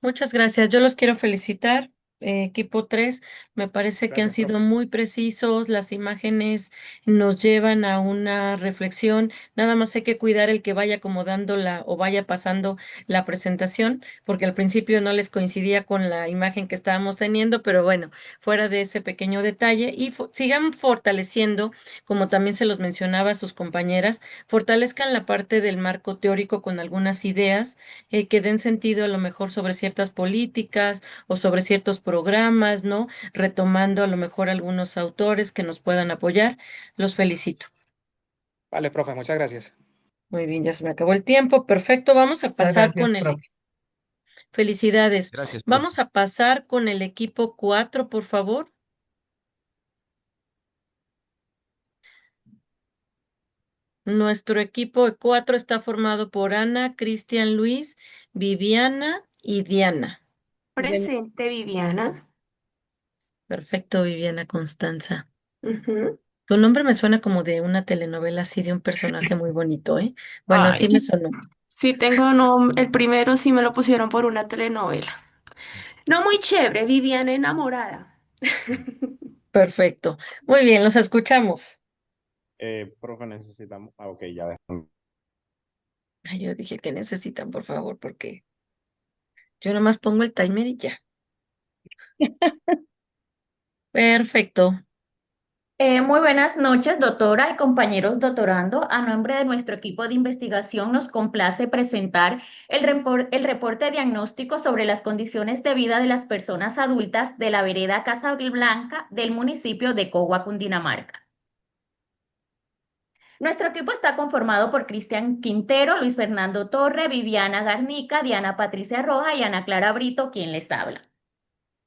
Muchas gracias. Yo los quiero felicitar equipo 3, me parece que han Gracias, sido profe. muy precisos, las imágenes nos llevan a una reflexión, nada más hay que cuidar el que vaya acomodando o vaya pasando la presentación, porque al principio no les coincidía con la imagen que estábamos teniendo, pero bueno, fuera de ese pequeño detalle y sigan fortaleciendo, como también se los mencionaba a sus compañeras, fortalezcan la parte del marco teórico con algunas ideas que den sentido a lo mejor sobre ciertas políticas o sobre ciertos programas, ¿no? Retomando a lo mejor algunos autores que nos puedan apoyar. Los felicito. Vale, profe, muchas gracias. Muy bien, ya se me acabó el tiempo. Perfecto, vamos a Muchas pasar gracias, con profe. felicidades. Gracias, profe. Vamos a pasar con el equipo 4, por favor. Nuestro equipo 4 está formado por Ana, Cristian, Luis, Viviana y Diana. Presente, Viviana. Perfecto, Viviana Constanza. Ujú. Tu nombre me suena como de una telenovela así de un personaje muy bonito, ¿eh? Bueno, Ay, así me sonó. sí tengo el primero sí me lo pusieron por una telenovela. No muy chévere, Viviana enamorada. Perfecto. Muy bien, los escuchamos. Profe, necesitamos. Ah, ok, ya ves. Ay, yo dije que necesitan, por favor, porque yo nomás pongo el timer y ya. Perfecto. Muy buenas noches, doctora y compañeros doctorando. A nombre de nuestro equipo de investigación, nos complace presentar el reporte diagnóstico sobre las condiciones de vida de las personas adultas de la vereda Casablanca del municipio de Cogua, Cundinamarca. Nuestro equipo está conformado por Cristian Quintero, Luis Fernando Torre, Viviana Garnica, Diana Patricia Roja y Ana Clara Brito, quien les habla.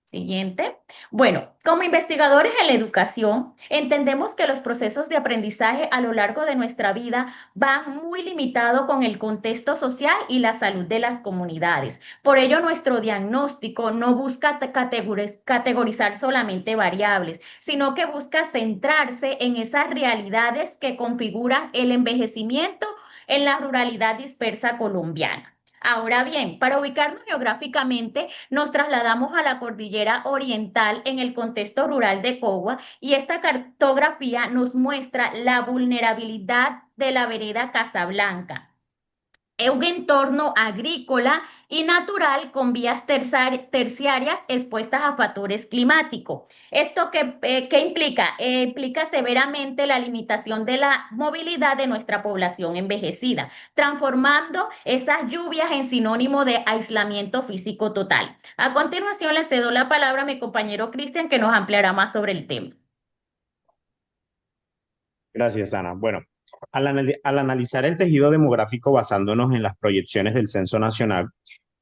Siguiente. Bueno, como investigadores en la educación, entendemos que los procesos de aprendizaje a lo largo de nuestra vida van muy limitados con el contexto social y la salud de las comunidades. Por ello, nuestro diagnóstico no busca categorizar solamente variables, sino que busca centrarse en esas realidades que configuran el envejecimiento en la ruralidad dispersa colombiana. Ahora bien, para ubicarnos geográficamente, nos trasladamos a la cordillera oriental en el contexto rural de Cogua y esta cartografía nos muestra la vulnerabilidad de la vereda Casablanca. Es un entorno agrícola y natural con vías terciarias expuestas a factores climáticos. ¿Esto qué implica? Implica severamente la limitación de la movilidad de nuestra población envejecida, transformando esas lluvias en sinónimo de aislamiento físico total. A continuación, le cedo la palabra a mi compañero Cristian, que nos ampliará más sobre el tema. Gracias, Ana. Bueno, al analizar el tejido demográfico basándonos en las proyecciones del Censo Nacional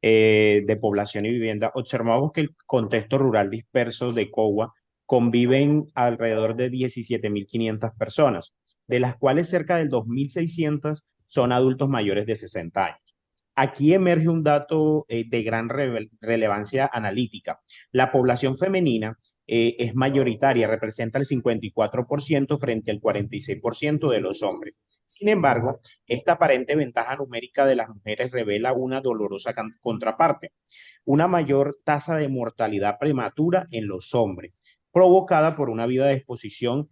de Población y Vivienda, observamos que el contexto rural disperso de Cogua conviven alrededor de 17.500 personas, de las cuales cerca del 2.600 son adultos mayores de 60 años. Aquí emerge un dato de gran relevancia analítica. La población femenina es mayoritaria, representa el 54% frente al 46% de los hombres. Sin embargo, esta aparente ventaja numérica de las mujeres revela una dolorosa contraparte, una mayor tasa de mortalidad prematura en los hombres, provocada por una vida de exposición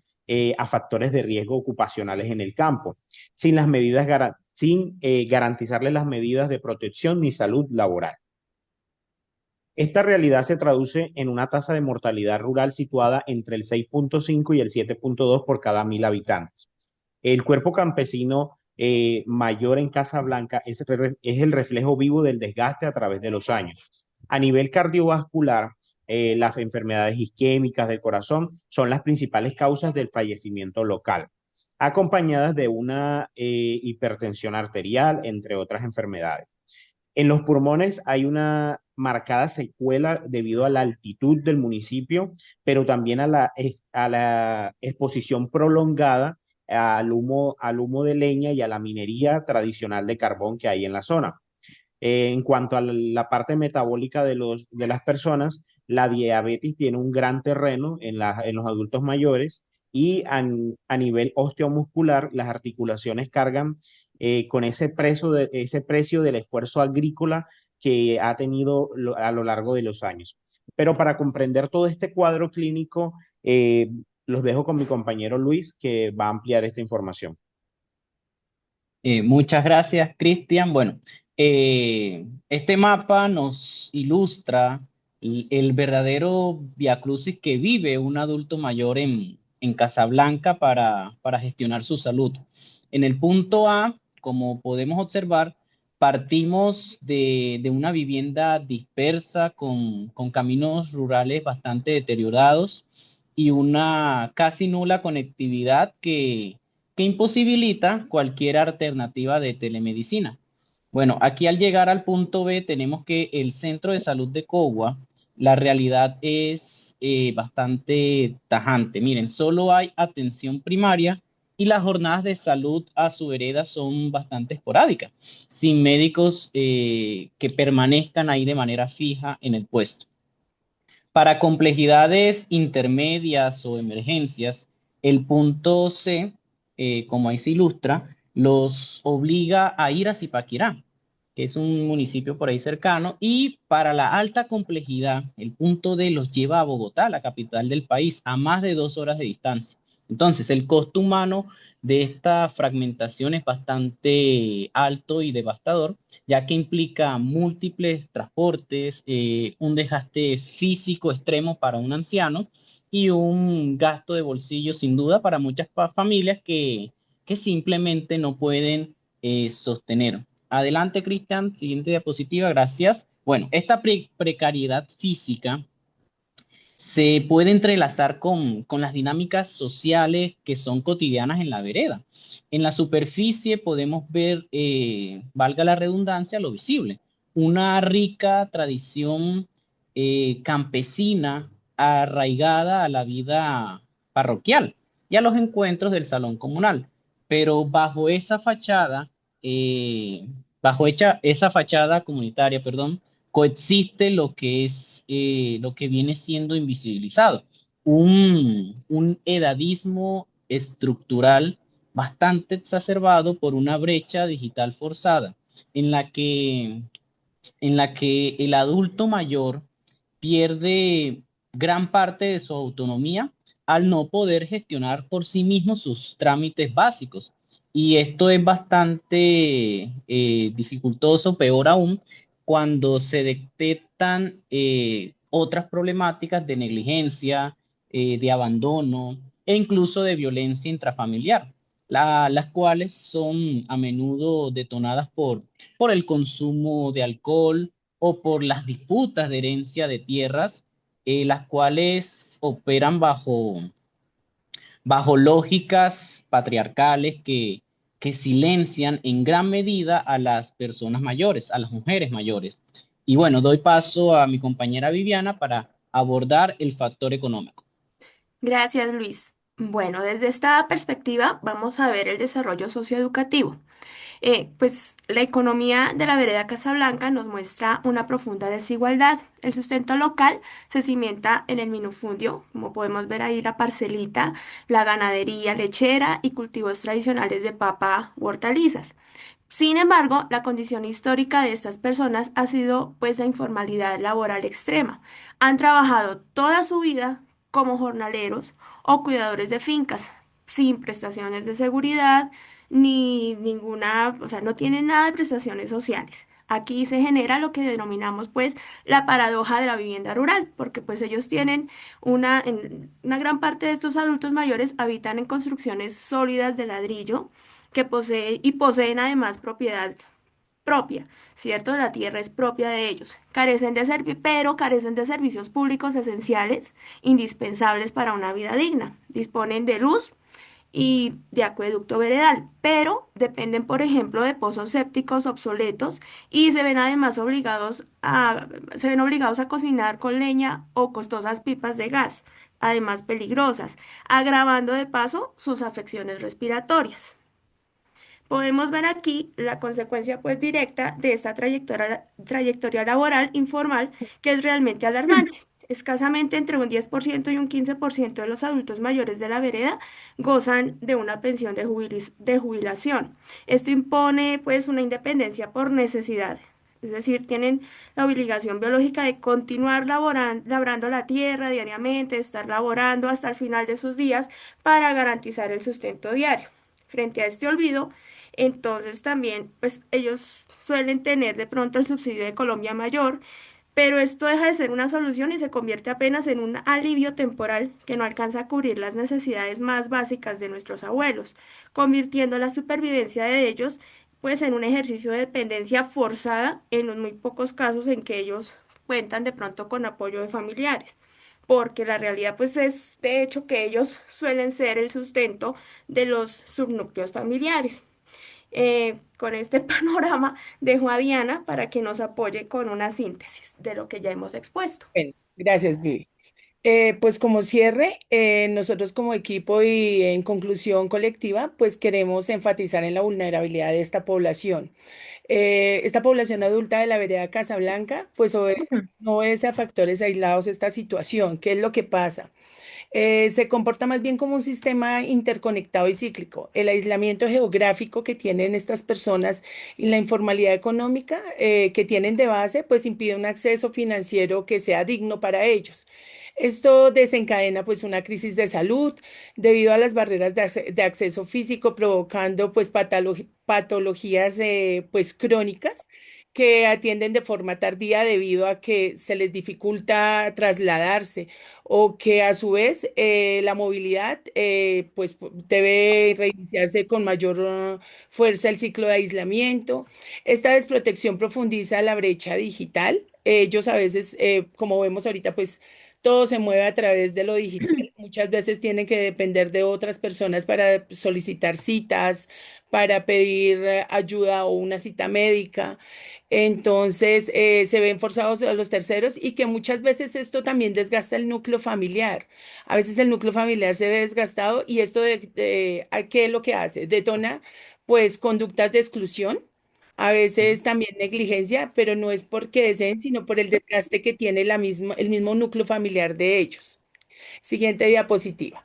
a factores de riesgo ocupacionales en el campo, sin garantizarle las medidas de protección ni salud laboral. Esta realidad se traduce en una tasa de mortalidad rural situada entre el 6.5 y el 7.2 por cada 1.000 habitantes. El cuerpo campesino mayor en Casablanca es el reflejo vivo del desgaste a través de los años. A nivel cardiovascular, las enfermedades isquémicas del corazón son las principales causas del fallecimiento local, acompañadas de una hipertensión arterial, entre otras enfermedades. En los pulmones hay una marcada secuela debido a la altitud del municipio, pero también a la exposición prolongada al humo de leña y a la minería tradicional de carbón que hay en la zona. En cuanto a la parte metabólica de las personas, la diabetes tiene un gran terreno en los adultos mayores y a nivel osteomuscular, las articulaciones cargan con ese precio del esfuerzo agrícola que ha tenido a lo largo de los años. Pero para comprender todo este cuadro clínico, los dejo con mi compañero Luis, que va a ampliar esta información. Muchas gracias, Cristian. Bueno, este mapa nos ilustra el verdadero viacrucis que vive un adulto mayor en Casablanca para gestionar su salud. En el punto A, como podemos observar, partimos de una vivienda dispersa con caminos rurales bastante deteriorados y una casi nula conectividad que imposibilita cualquier alternativa de telemedicina. Bueno, aquí al llegar al punto B tenemos que el centro de salud de Cogua, la realidad es bastante tajante. Miren, solo hay atención primaria y las jornadas de salud a su vereda son bastante esporádicas, sin médicos que permanezcan ahí de manera fija en el puesto. Para complejidades intermedias o emergencias, el punto C, como ahí se ilustra, los obliga a ir a Zipaquirá, que es un municipio por ahí cercano, y para la alta complejidad, el punto D los lleva a Bogotá, la capital del país, a más de 2 horas de distancia. Entonces, el costo humano de esta fragmentación es bastante alto y devastador, ya que implica múltiples transportes, un desgaste físico extremo para un anciano y un gasto de bolsillo sin duda para muchas familias que simplemente no pueden sostener. Adelante, Cristian, siguiente diapositiva, gracias. Bueno, esta precariedad física se puede entrelazar con las dinámicas sociales que son cotidianas en la vereda. En la superficie podemos ver, valga la redundancia, lo visible, una rica tradición campesina arraigada a la vida parroquial y a los encuentros del salón comunal. Pero esa fachada comunitaria, perdón, coexiste lo que es, lo que viene siendo invisibilizado, un edadismo estructural bastante exacerbado por una brecha digital forzada, en la que, en la que el adulto mayor pierde gran parte de su autonomía al no poder gestionar por sí mismo sus trámites básicos. Y esto es bastante dificultoso, peor aún, cuando se detectan otras problemáticas de negligencia, de abandono e incluso de violencia intrafamiliar, las cuales son a menudo detonadas por el consumo de alcohol o por las disputas de herencia de tierras, las cuales operan bajo lógicas patriarcales que silencian en gran medida a las personas mayores, a las mujeres mayores. Y bueno, doy paso a mi compañera Viviana para abordar el factor económico. Gracias, Luis. Bueno, desde esta perspectiva vamos a ver el desarrollo socioeducativo. Pues la economía de la vereda Casablanca nos muestra una profunda desigualdad. El sustento local se cimienta en el minifundio, como podemos ver ahí la parcelita, la ganadería lechera y cultivos tradicionales de papa u hortalizas. Sin embargo, la condición histórica de estas personas ha sido pues la informalidad laboral extrema. Han trabajado toda su vida como jornaleros o cuidadores de fincas, sin prestaciones de seguridad ni ninguna, o sea, no tienen nada de prestaciones sociales. Aquí se genera lo que denominamos pues la paradoja de la vivienda rural, porque pues ellos tienen una gran parte de estos adultos mayores habitan en construcciones sólidas de ladrillo que poseen además propiedad propia, ¿cierto? La tierra es propia de ellos. Pero carecen de servicios públicos esenciales, indispensables para una vida digna. Disponen de luz y de acueducto veredal, pero dependen, por ejemplo, de pozos sépticos obsoletos y se ven obligados a cocinar con leña o costosas pipas de gas, además peligrosas, agravando de paso sus afecciones respiratorias. Podemos ver aquí la consecuencia pues directa de esta trayectoria laboral informal que es realmente alarmante. Escasamente entre un 10% y un 15% de los adultos mayores de la vereda gozan de una pensión de jubilación. Esto impone pues una independencia por necesidad Es decir, tienen la obligación biológica de continuar labrando la tierra diariamente, estar laborando hasta el final de sus días para garantizar el sustento diario. Frente a este olvido, entonces también, pues ellos suelen tener de pronto el subsidio de Colombia Mayor, pero esto deja de ser una solución y se convierte apenas en un alivio temporal que no alcanza a cubrir las necesidades más básicas de nuestros abuelos, convirtiendo la supervivencia de ellos pues en un ejercicio de dependencia forzada en los muy pocos casos en que ellos cuentan de pronto con apoyo de familiares. Porque la realidad pues es de hecho que ellos suelen ser el sustento de los subnúcleos familiares. Con este panorama dejo a Diana para que nos apoye con una síntesis de lo que ya hemos expuesto. Bueno, gracias, Vivi. Pues como cierre, nosotros como equipo y en conclusión colectiva, pues queremos enfatizar en la vulnerabilidad de esta población. Esta población adulta de la vereda Casablanca, pues no obedece a factores aislados esta situación. ¿Qué es lo que pasa? Se comporta más bien como un sistema interconectado y cíclico. El aislamiento geográfico que tienen estas personas y la informalidad económica que tienen de base, pues impide un acceso financiero que sea digno para ellos. Esto desencadena pues una crisis de salud debido a las barreras de acceso físico, provocando pues patologías pues crónicas que atienden de forma tardía debido a que se les dificulta trasladarse o que a su vez la movilidad pues debe reiniciarse con mayor fuerza el ciclo de aislamiento. Esta desprotección profundiza la brecha digital. Ellos a veces, como vemos ahorita, pues todo se mueve a través de lo digital. Muchas veces tienen que depender de otras personas para solicitar citas, para pedir ayuda o una cita médica. Entonces, se ven forzados a los terceros y que muchas veces esto también desgasta el núcleo familiar. A veces el núcleo familiar se ve desgastado y esto ¿qué es lo que hace? Detona pues conductas de exclusión, a veces también negligencia, pero no es porque deseen, sino por el desgaste que tiene el mismo núcleo familiar de ellos. Siguiente diapositiva.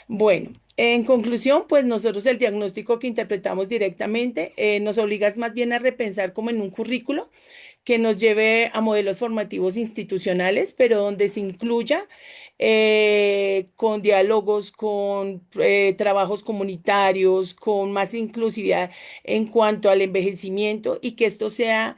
Bueno, en conclusión, pues nosotros el diagnóstico que interpretamos directamente nos obliga más bien a repensar como en un currículo que nos lleve a modelos formativos institucionales, pero donde se incluya con diálogos, con trabajos comunitarios, con más inclusividad en cuanto al envejecimiento y que esto sea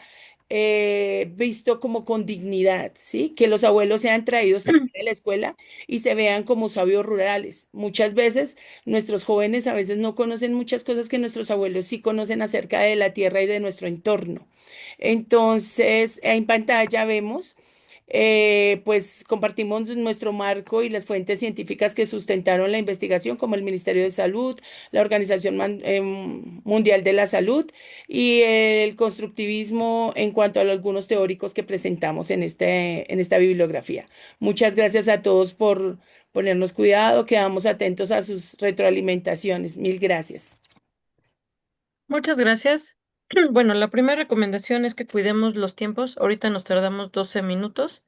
visto como con dignidad, ¿sí? Que los abuelos sean traídos también a la escuela y se vean como sabios rurales. Muchas veces nuestros jóvenes a veces no conocen muchas cosas que nuestros abuelos sí conocen acerca de la tierra y de nuestro entorno. Entonces, en pantalla vemos, pues compartimos nuestro marco y las fuentes científicas que sustentaron la investigación, como el Ministerio de Salud, la Organización Mundial de la Salud y el constructivismo en cuanto a algunos teóricos que presentamos en esta bibliografía. Muchas gracias a todos por ponernos cuidado, quedamos atentos a sus retroalimentaciones. Mil gracias. Muchas gracias. Bueno, la primera recomendación es que cuidemos los tiempos. Ahorita nos tardamos 12 minutos,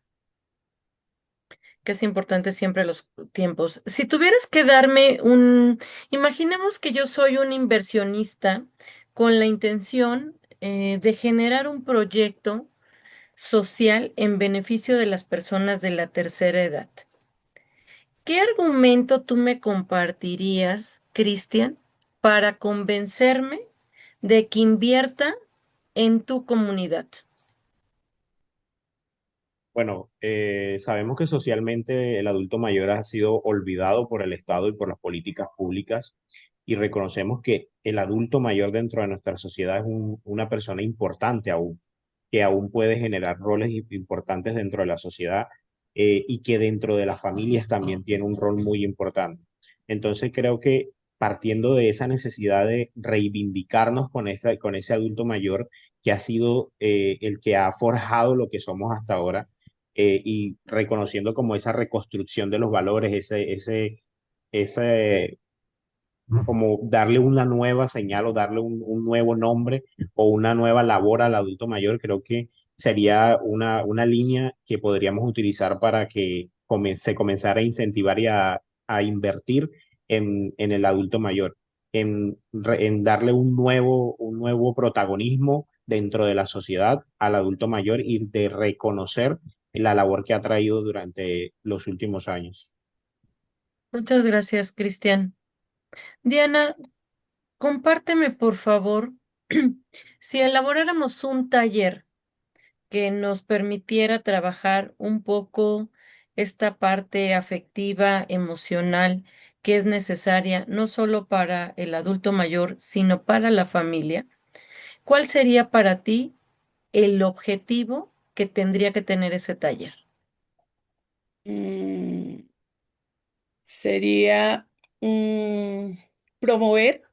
que es importante siempre los tiempos. Si tuvieras que darme imaginemos que yo soy un inversionista con la intención de generar un proyecto social en beneficio de las personas de la tercera edad. ¿Qué argumento tú me compartirías, Cristian, para convencerme de que invierta en tu comunidad? Bueno, sabemos que socialmente el adulto mayor ha sido olvidado por el Estado y por las políticas públicas y reconocemos que el adulto mayor dentro de nuestra sociedad es una persona importante aún, que aún puede generar roles importantes dentro de la sociedad y que dentro de las familias también tiene un rol muy importante. Entonces creo que partiendo de esa necesidad de reivindicarnos con ese adulto mayor que ha sido el que ha forjado lo que somos hasta ahora, y reconociendo como esa reconstrucción de los valores, ese como darle una nueva señal o darle un nuevo nombre o una nueva labor al adulto mayor, creo que sería una línea que podríamos utilizar para que se comenzara a incentivar y a invertir en el adulto mayor, en darle un nuevo protagonismo dentro de la sociedad al adulto mayor y de reconocer la labor que ha traído durante los últimos años. Muchas gracias, Cristian. Diana, compárteme, por favor, si elaboráramos un taller que nos permitiera trabajar un poco esta parte afectiva, emocional, que es necesaria no solo para el adulto mayor, sino para la familia. ¿Cuál sería para ti el objetivo que tendría que tener ese taller? Mm, sería promover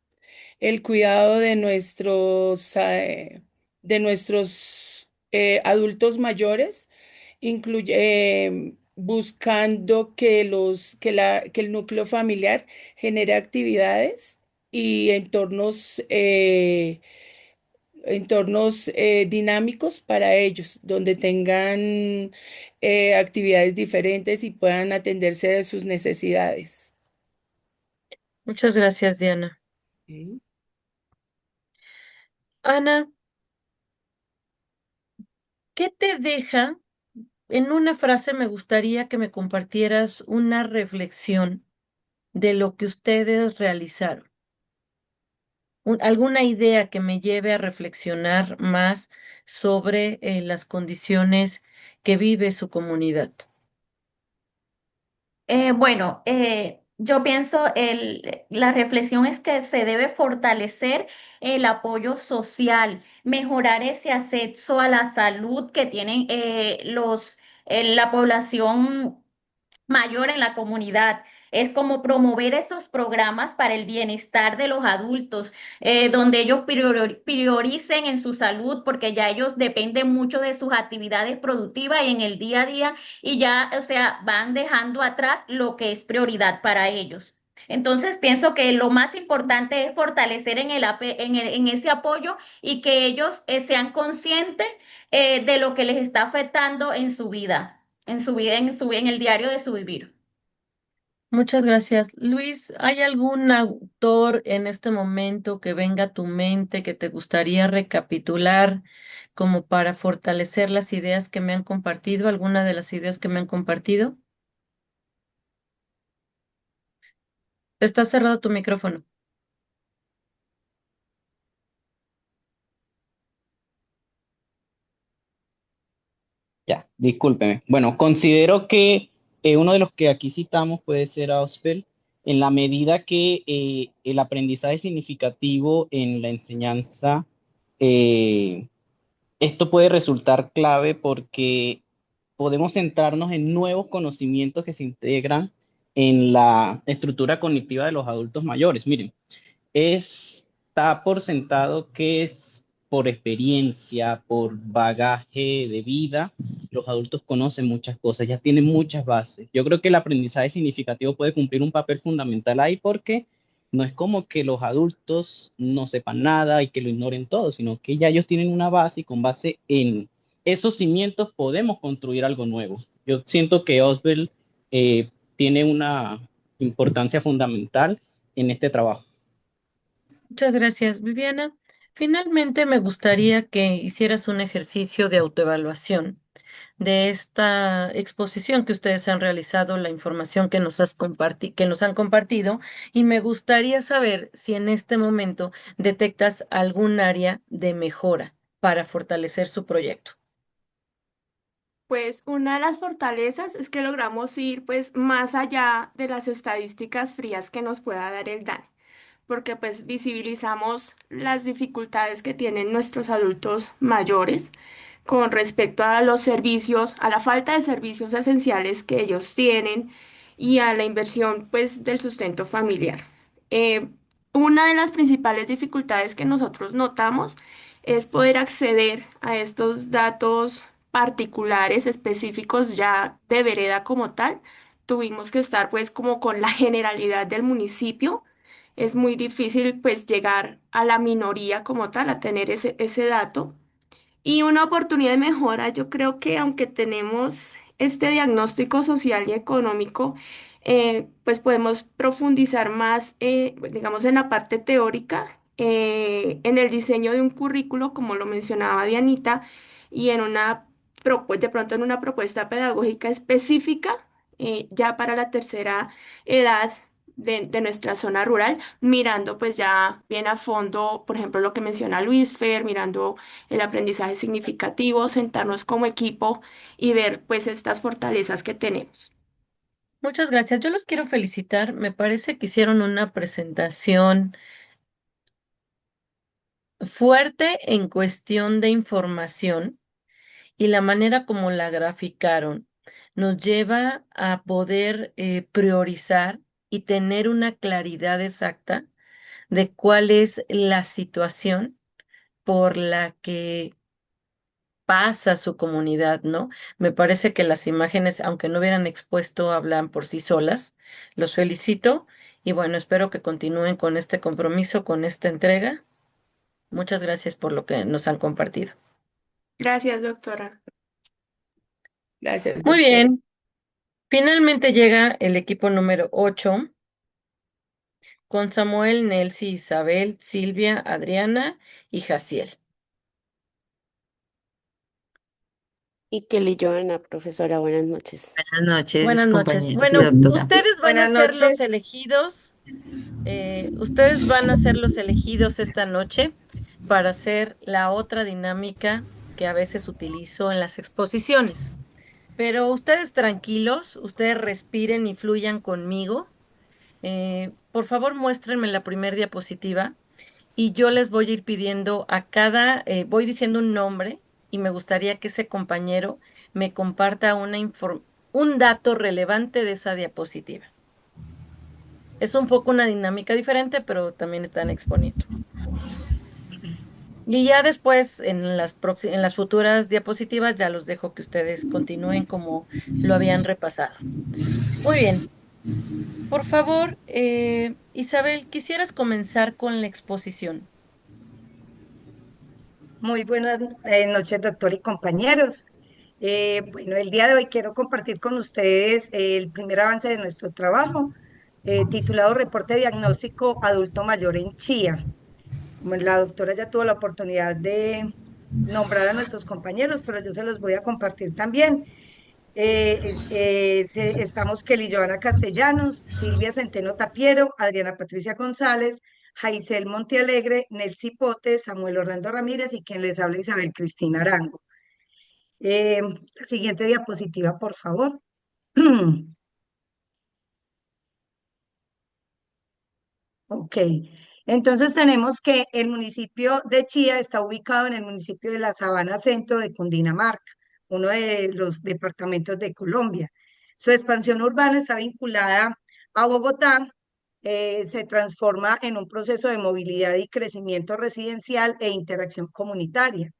el cuidado de nuestros adultos mayores, buscando que el núcleo familiar genere actividades y entornos dinámicos para ellos, donde tengan actividades diferentes y puedan atenderse de sus necesidades. Muchas gracias, Diana. Ok. Ana, ¿qué te deja? En una frase me gustaría que me compartieras una reflexión de lo que ustedes realizaron. Alguna idea que me lleve a reflexionar más sobre las condiciones que vive su comunidad. Bueno, yo pienso la reflexión es que se debe fortalecer el apoyo social, mejorar ese acceso a la salud que tienen la población mayor en la comunidad. Es como promover esos programas para el bienestar de los adultos, donde ellos prioricen en su salud, porque ya ellos dependen mucho de sus actividades productivas y en el día a día, y ya, o sea, van dejando atrás lo que es prioridad para ellos. Entonces, pienso que lo más importante es fortalecer en ese apoyo y que ellos sean conscientes de lo que les está afectando en el diario de su vivir. Muchas gracias. Luis, ¿hay algún autor en este momento que venga a tu mente que te gustaría recapitular como para fortalecer las ideas que me han compartido, alguna de las ideas que me han compartido? Está cerrado tu micrófono. Ya, discúlpeme. Bueno, considero que uno de los que aquí citamos puede ser Ausubel, en la medida que el aprendizaje significativo en la enseñanza, eh, esto puede resultar clave porque podemos centrarnos en nuevos conocimientos que se integran en la estructura cognitiva de los adultos mayores. Miren, está por sentado que es por experiencia, por bagaje de vida, los adultos conocen muchas cosas, ya tienen muchas bases. Yo creo que el aprendizaje significativo puede cumplir un papel fundamental ahí porque no es como que los adultos no sepan nada y que lo ignoren todo, sino que ya ellos tienen una base y con base en esos cimientos podemos construir algo nuevo. Yo siento que Oswald tiene una importancia fundamental en este trabajo. Muchas gracias, Viviana. Finalmente, me gustaría que hicieras un ejercicio de autoevaluación de esta exposición que ustedes han realizado, la información que que nos han compartido, y me gustaría saber si en este momento detectas algún área de mejora para fortalecer su proyecto. Pues una de las fortalezas es que logramos ir pues más allá de las estadísticas frías que nos pueda dar el DANE, porque pues visibilizamos las dificultades que tienen nuestros adultos mayores con respecto a los servicios, a la falta de servicios esenciales que ellos tienen y a la inversión pues del sustento familiar. Eh, una de las principales dificultades que nosotros notamos es poder acceder a estos datos particulares específicos ya de vereda como tal. Tuvimos que estar pues como con la generalidad del municipio. Es muy difícil pues llegar a la minoría como tal, a tener ese dato. Y una oportunidad de mejora, yo creo que aunque tenemos este diagnóstico social y económico, pues podemos profundizar más, pues, digamos, en la parte teórica, en el diseño de un currículo, como lo mencionaba Dianita, y en de pronto en una propuesta pedagógica específica, ya para la tercera edad de nuestra zona rural, mirando pues ya bien a fondo, por ejemplo, lo que menciona Luis Fer, mirando el aprendizaje significativo, sentarnos como equipo y ver pues estas fortalezas que tenemos. Muchas gracias. Yo los quiero felicitar. Me parece que hicieron una presentación fuerte en cuestión de información y la manera como la graficaron nos lleva a poder priorizar y tener una claridad exacta de cuál es la situación por la que pasa su comunidad, ¿no? Me parece que las imágenes, aunque no hubieran expuesto, hablan por sí solas. Los felicito y bueno, espero que continúen con este compromiso, con esta entrega. Muchas gracias por lo que nos han compartido. Gracias, doctora. Gracias, Muy doctora. bien. Finalmente llega el equipo número 8 con Samuel, Nelcy, Isabel, Silvia, Adriana y Jaciel. Y Kelly Joana, profesora, buenas noches. Buenas noches, Buenas noches. compañeros y Bueno, doctora. ustedes van a Buenas ser los noches. elegidos. Ustedes van a ser los elegidos esta noche para hacer la otra dinámica que a veces utilizo en las exposiciones. Pero ustedes tranquilos, ustedes respiren y fluyan conmigo. Por favor, muéstrenme la primera diapositiva y yo les voy a ir pidiendo voy diciendo un nombre y me gustaría que ese compañero me comparta un dato relevante de esa diapositiva. Es un poco una dinámica diferente, pero también están exponiendo. Y ya después, en las futuras diapositivas, ya los dejo que ustedes continúen como lo habían repasado. Muy bien. Por favor, Isabel, ¿quisieras comenzar con la exposición? Muy buenas noches, doctor y compañeros. Bueno, el día de hoy quiero compartir con ustedes el primer avance de nuestro trabajo, titulado Reporte Diagnóstico Adulto Mayor en Chía. Bueno, la doctora ya tuvo la oportunidad de nombrar a nuestros compañeros, pero yo se los voy a compartir también. Estamos Kelly Joana Castellanos, Silvia Centeno Tapiero, Adriana Patricia González, Jaisel Montealegre, Nelcy Pote, Samuel Orlando Ramírez y quien les habla Isabel Cristina Arango. La siguiente diapositiva, por favor. Ok, entonces tenemos que el municipio de Chía está ubicado en el municipio de La Sabana Centro de Cundinamarca, uno de los departamentos de Colombia. Su expansión urbana está vinculada a Bogotá, se transforma en un proceso de movilidad y crecimiento residencial e interacción comunitaria.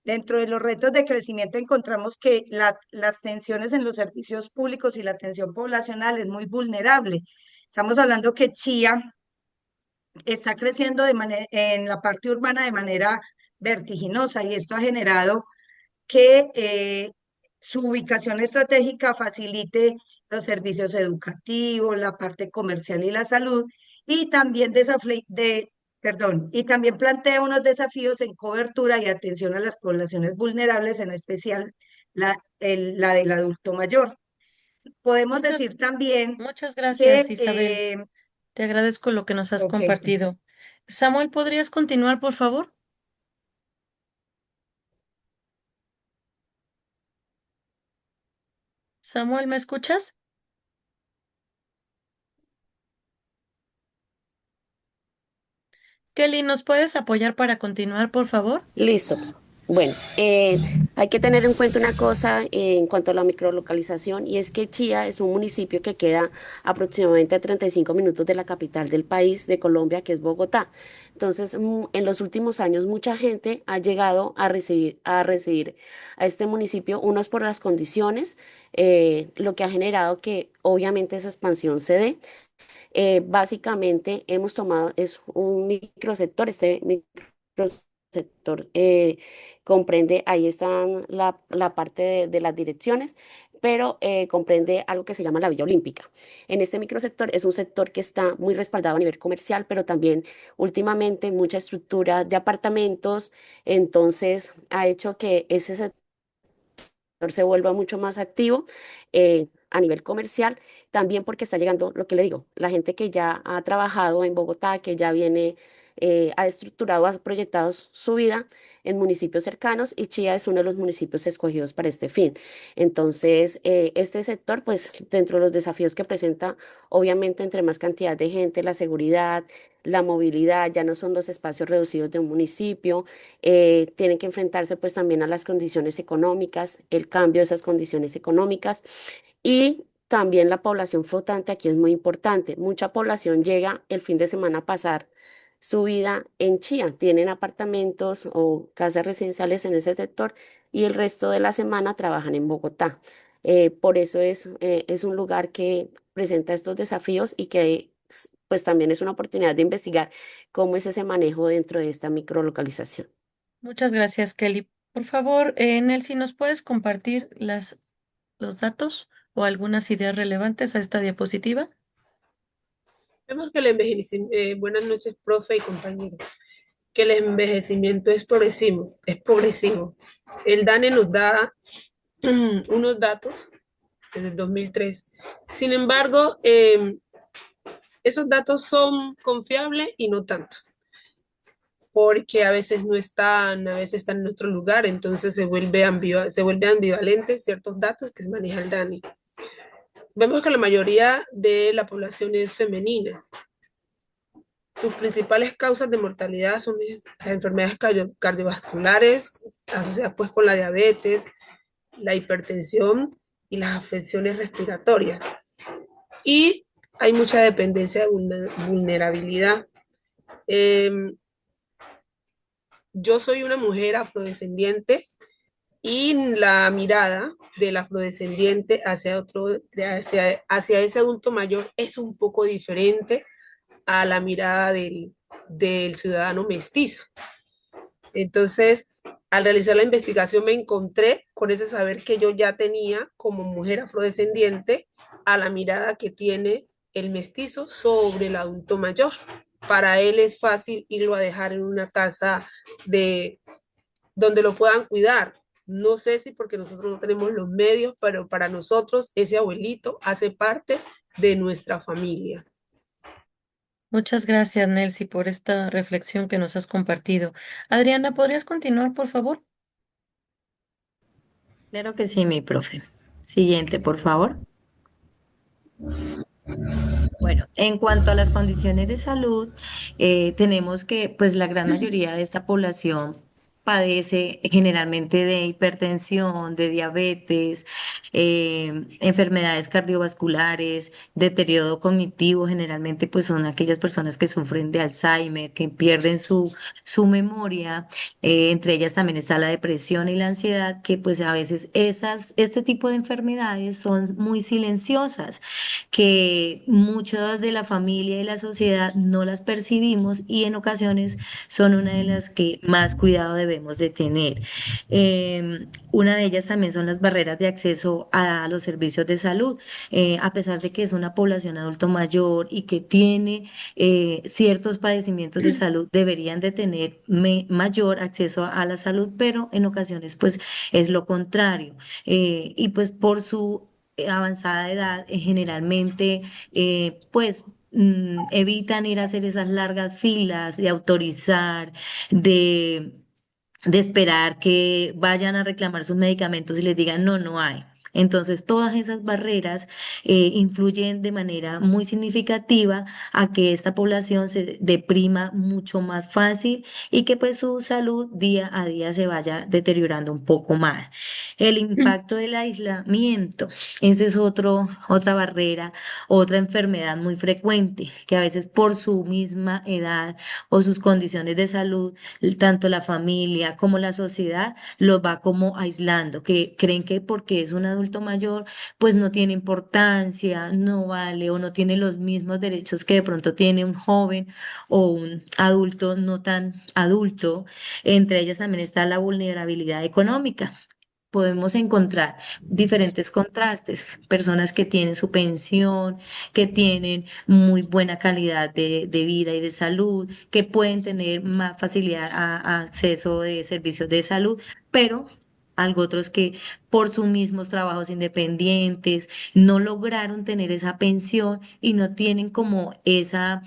Dentro de los retos de crecimiento encontramos que las tensiones en los servicios públicos y la atención poblacional es muy vulnerable. Estamos hablando que Chía está creciendo en la parte urbana de manera vertiginosa y esto ha generado que su ubicación estratégica facilite los servicios educativos, la parte comercial y la salud y también y también plantea unos desafíos en cobertura y atención a las poblaciones vulnerables, en especial la del adulto mayor. Podemos decir también Muchas que gracias, Isabel. Te agradezco lo que nos has compartido. Samuel, ¿podrías continuar, por favor? Samuel, ¿me escuchas? Kelly, ¿nos puedes apoyar para continuar, por favor? Listo. Bueno, hay que tener en cuenta una cosa en cuanto a la microlocalización y es que Chía es un municipio que queda aproximadamente a 35 minutos de la capital del país, de Colombia, que es Bogotá. Entonces, en los últimos años mucha gente ha llegado a residir a este municipio, unos por las condiciones, lo que ha generado que obviamente esa expansión se dé. Básicamente hemos tomado, es un microsector, este microsector comprende, ahí están la parte de las direcciones, pero comprende algo que se llama la Villa Olímpica. En este microsector es un sector que está muy respaldado a nivel comercial, pero también últimamente mucha estructura de apartamentos, entonces ha hecho que ese sector se vuelva mucho más activo a nivel comercial, también porque está llegando, lo que le digo, la gente que ya ha trabajado en Bogotá, que ya viene, ha estructurado, ha proyectado su vida en municipios cercanos y Chía es uno de los municipios escogidos para este fin. Entonces, este sector, pues dentro de los desafíos que presenta, obviamente entre más cantidad de gente, la seguridad, la movilidad, ya no son los espacios reducidos de un municipio, tienen que enfrentarse pues también a las condiciones económicas, el cambio de esas condiciones económicas y también la población flotante aquí es muy importante. Mucha población llega el fin de semana a pasar su vida en Chía, tienen apartamentos o casas residenciales en ese sector y el resto de la semana trabajan en Bogotá. Por eso es un lugar que presenta estos desafíos y que pues también es una oportunidad de investigar cómo es ese manejo dentro de esta microlocalización. Muchas gracias, Kelly. Por favor, Nelcy, ¿nos puedes compartir los datos o algunas ideas relevantes a esta diapositiva? Vemos que el envejecimiento, buenas noches, profe y compañeros, que el envejecimiento es progresivo, es progresivo. El DANE nos da unos datos desde el 2003. Sin embargo, esos datos son confiables y no tanto, porque a veces no están, a veces están en otro lugar, entonces se vuelve ambivalente ciertos datos que se maneja el DANE. Vemos que la mayoría de la población es femenina. Sus principales causas de mortalidad son las enfermedades cardiovasculares, asociadas pues con la diabetes, la hipertensión y las afecciones respiratorias. Y hay mucha dependencia de vulnerabilidad. Yo soy una mujer afrodescendiente y la mirada del afrodescendiente hacia ese adulto mayor es un poco diferente a la mirada del ciudadano mestizo. Entonces, al realizar la investigación me encontré con ese saber que yo ya tenía como mujer afrodescendiente a la mirada que tiene el mestizo sobre el adulto mayor. Para él es fácil irlo a dejar en una casa donde lo puedan cuidar. No sé si porque nosotros no tenemos los medios, pero para nosotros ese abuelito hace parte de nuestra familia. Muchas gracias, Nelcy, por esta reflexión que nos has compartido. Adriana, ¿podrías continuar, por favor? Claro que sí, mi profe. Siguiente, por favor. Bueno, en cuanto a las condiciones de salud, tenemos que pues la gran mayoría de esta población padece generalmente de hipertensión, de diabetes, enfermedades cardiovasculares, deterioro cognitivo, generalmente pues son aquellas personas que sufren de Alzheimer, que pierden su memoria, entre ellas también está la depresión y la ansiedad, que pues a veces este tipo de enfermedades son muy silenciosas que muchas de la familia y la sociedad no las percibimos y en ocasiones son una de las que más cuidado debemos de tener. Una de ellas también son las barreras de acceso a los servicios de salud. A pesar de que es una población adulto mayor y que tiene ciertos padecimientos de salud, deberían de tener mayor acceso a la salud, pero en ocasiones pues es lo contrario. Y pues por su avanzada edad, generalmente, pues evitan ir a hacer esas largas filas de autorizar, de, de esperar que vayan a reclamar sus medicamentos y les digan, no, no hay. Entonces, todas esas barreras influyen de manera muy significativa a que esta población se deprima mucho más fácil y que pues su salud día a día se vaya deteriorando un poco más. El impacto del aislamiento, ese es otra barrera, otra enfermedad muy frecuente, que a veces por su misma edad o sus condiciones de salud, tanto la familia como la sociedad los va como aislando, que creen que porque es un adulto mayor, pues no tiene importancia, no vale o no tiene los mismos derechos que de pronto tiene un joven o un adulto no tan adulto. Entre ellas también está la vulnerabilidad económica. podemos encontrar diferentes contrastes, personas que tienen su pensión, que tienen muy buena calidad de vida y de salud, que pueden tener más facilidad a acceso de servicios de salud, pero algo otros que por sus mismos trabajos independientes no lograron tener esa pensión y no tienen como esa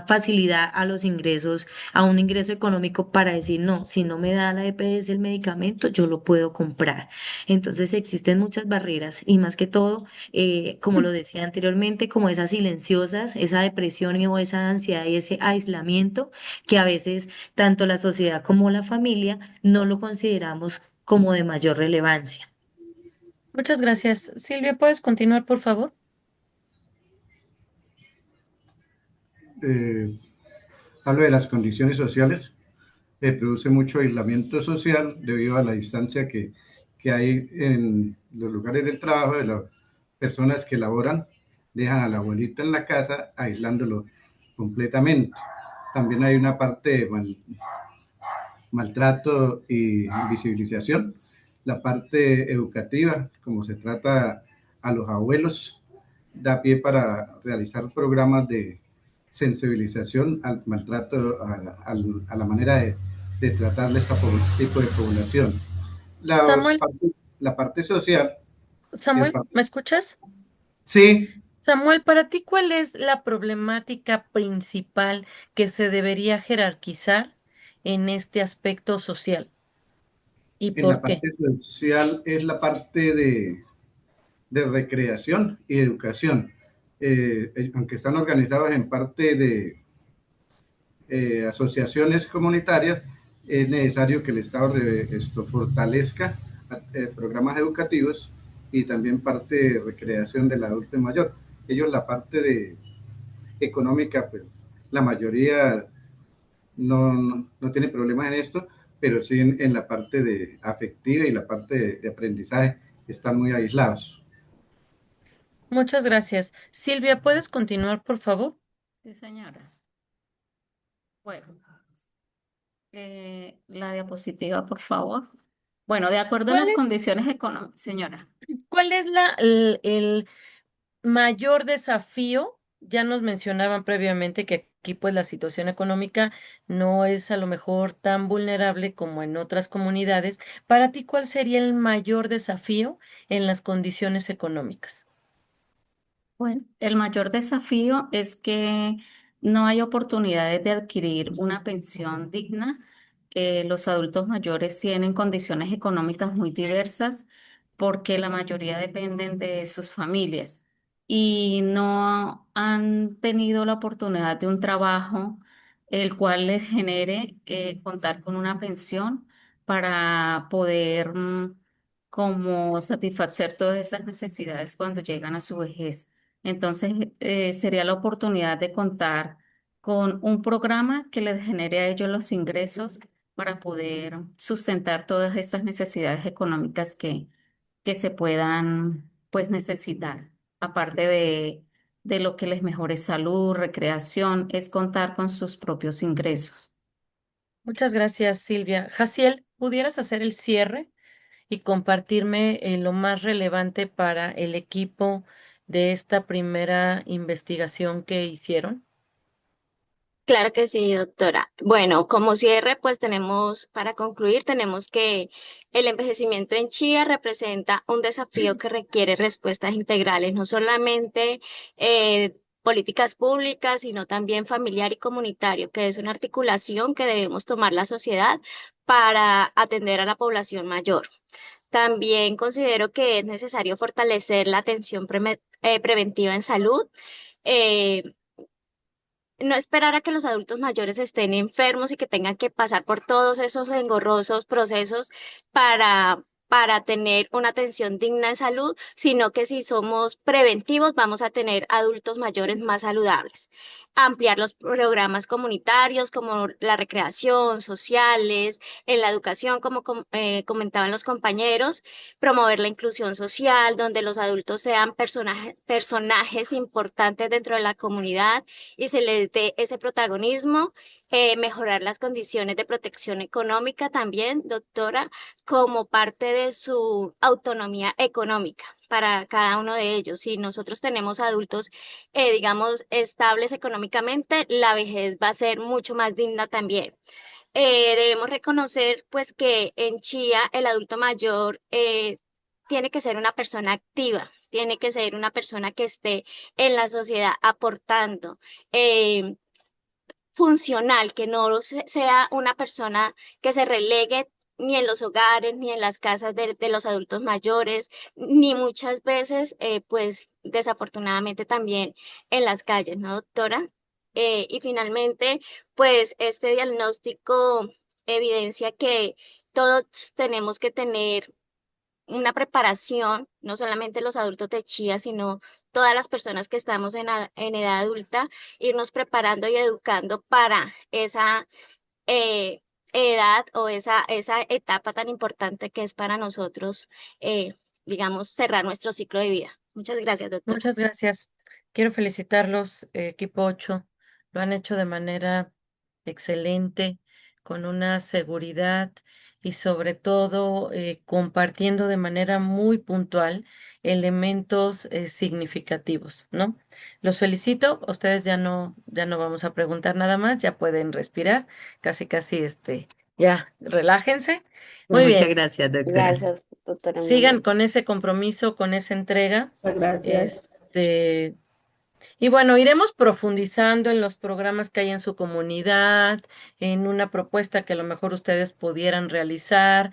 facilidad a los ingresos, a un ingreso económico para decir, no, si no me da la EPS el medicamento, yo lo puedo comprar. Entonces existen muchas barreras y más que todo, como lo decía anteriormente, como esas silenciosas, esa depresión o esa ansiedad y ese aislamiento que a veces tanto la sociedad como la familia no lo consideramos como de mayor relevancia. Muchas gracias. Silvia, ¿puedes continuar, por favor? Hablo de las condiciones sociales, produce mucho aislamiento social debido a la distancia que hay en los lugares del trabajo de las personas que laboran, dejan a la abuelita en la casa aislándolo completamente. También hay una parte de maltrato y invisibilización, la parte educativa, como se trata a los abuelos, da pie para realizar programas de sensibilización al maltrato, a la manera de tratar de este tipo de población. Samuel, La parte social. Samuel, ¿me escuchas? Sí. Samuel, para ti, ¿cuál es la problemática principal que se debería jerarquizar en este aspecto social? ¿Y En la por qué? parte social es la parte de recreación y educación. Aunque están organizados en parte de asociaciones comunitarias, es necesario que el Estado fortalezca programas educativos y también parte de recreación del adulto mayor. Ellos la parte de económica, pues la mayoría no tiene problemas en esto, pero sí en la parte de afectiva y la parte de aprendizaje están muy aislados. Muchas gracias. Silvia, ¿puedes continuar, por favor? Sí, señora. Bueno, la diapositiva, por favor. Bueno, de acuerdo a las condiciones económicas, señora. ¿Cuál es el mayor desafío? Ya nos mencionaban previamente que aquí pues la situación económica no es a lo mejor tan vulnerable como en otras comunidades. Para ti, ¿cuál sería el mayor desafío en las condiciones económicas? Bueno, el mayor desafío es que no hay oportunidades de adquirir una pensión digna. Los adultos mayores tienen condiciones económicas muy diversas porque la mayoría dependen de sus familias y no han tenido la oportunidad de un trabajo el cual les genere contar con una pensión para poder como satisfacer todas esas necesidades cuando llegan a su vejez. Entonces, sería la oportunidad de contar con un programa que les genere a ellos los ingresos para poder sustentar todas estas necesidades económicas que se puedan, pues, necesitar. Aparte de lo que les mejore salud, recreación, es contar con sus propios ingresos. Muchas gracias, Silvia. Jaciel, ¿pudieras hacer el cierre y compartirme lo más relevante para el equipo de esta primera investigación que hicieron? Claro que sí, doctora. Bueno, como cierre, pues tenemos, para concluir, tenemos que el envejecimiento en Chía representa un desafío que requiere respuestas integrales, no solamente políticas públicas, sino también familiar y comunitario, que es una articulación que debemos tomar la sociedad para atender a la población mayor. También considero que es necesario fortalecer la atención preventiva en salud. eh, no esperar a que los adultos mayores estén enfermos y que tengan que pasar por todos esos engorrosos procesos para tener una atención digna en salud, sino que si somos preventivos vamos a tener adultos mayores más saludables. Ampliar los programas comunitarios como la recreación, sociales, en la educación, como comentaban los compañeros, promover la inclusión social, donde los adultos sean personajes importantes dentro de la comunidad y se les dé ese protagonismo mejorar las condiciones de protección económica también, doctora, como parte de su autonomía económica para cada uno de ellos. Si nosotros tenemos adultos, digamos, estables económicamente, la vejez va a ser mucho más digna también. Debemos reconocer pues que en Chía el adulto mayor tiene que ser una persona activa, tiene que ser una persona que esté en la sociedad aportando, funcional, que no sea una persona que se relegue ni en los hogares, ni en las casas de los adultos mayores, ni muchas veces, pues desafortunadamente también en las calles, ¿no, doctora? Y finalmente, pues este diagnóstico evidencia que todos tenemos que tener una preparación, no solamente los adultos de Chía, sino todas las personas que estamos en edad adulta, irnos preparando y educando para esa eh, edad o esa etapa tan importante que es para nosotros, digamos, cerrar nuestro ciclo de vida. Muchas gracias, doctora. Muchas gracias. Quiero felicitarlos, equipo 8. Lo han hecho de manera excelente, con una seguridad y sobre todo compartiendo de manera muy puntual elementos significativos, ¿no? Los felicito. Ustedes ya no vamos a preguntar nada más, ya pueden respirar. Casi, casi, ya, relájense. Muy Muchas bien. gracias, doctora. Gracias, doctora, muy Sigan amable. con ese compromiso, con esa entrega. Muchas gracias. Y bueno, iremos profundizando en los programas que hay en su comunidad, en una propuesta que a lo mejor ustedes pudieran realizar,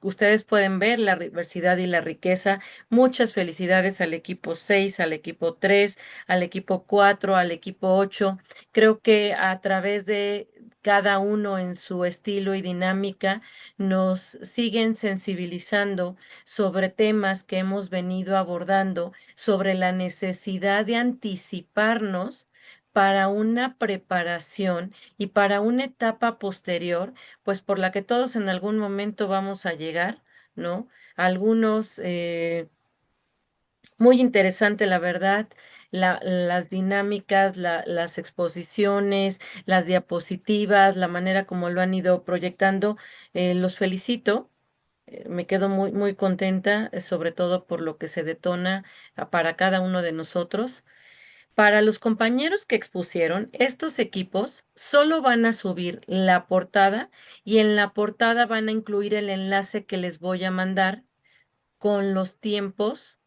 ustedes pueden ver la diversidad y la riqueza. Muchas felicidades al equipo 6, al equipo 3, al equipo 4, al equipo 8. Creo que a través de cada uno en su estilo y dinámica nos siguen sensibilizando sobre temas que hemos venido abordando, sobre la necesidad de anticiparnos para una preparación y para una etapa posterior, pues por la que todos en algún momento vamos a llegar, ¿no? Algunos, muy interesante, la verdad, las dinámicas, las exposiciones, las diapositivas, la manera como lo han ido proyectando, los felicito. Me quedo muy, muy contenta, sobre todo por lo que se detona para cada uno de nosotros. Para los compañeros que expusieron, estos equipos solo van a subir la portada y en la portada van a incluir el enlace que les voy a mandar con los tiempos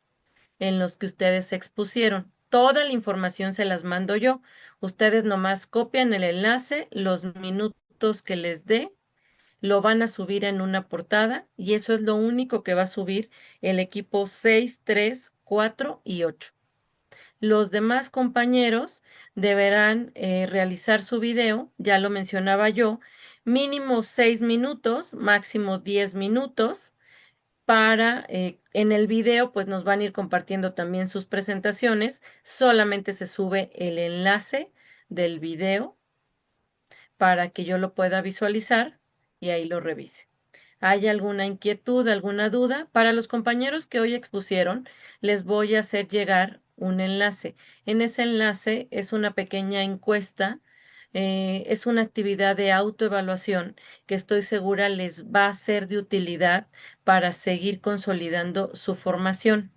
en los que ustedes expusieron. Toda la información se las mando yo. Ustedes nomás copian el enlace, los minutos que les dé lo van a subir en una portada y eso es lo único que va a subir el equipo 6, 3, 4 y 8. Los demás compañeros deberán realizar su video, ya lo mencionaba yo, mínimo 6 minutos, máximo 10 minutos. En el video, pues nos van a ir compartiendo también sus presentaciones. Solamente se sube el enlace del video para que yo lo pueda visualizar y ahí lo revise. ¿Hay alguna inquietud, alguna duda? Para los compañeros que hoy expusieron, les voy a hacer llegar un enlace. En ese enlace es una pequeña encuesta, es una actividad de autoevaluación que estoy segura les va a ser de utilidad para seguir consolidando su formación.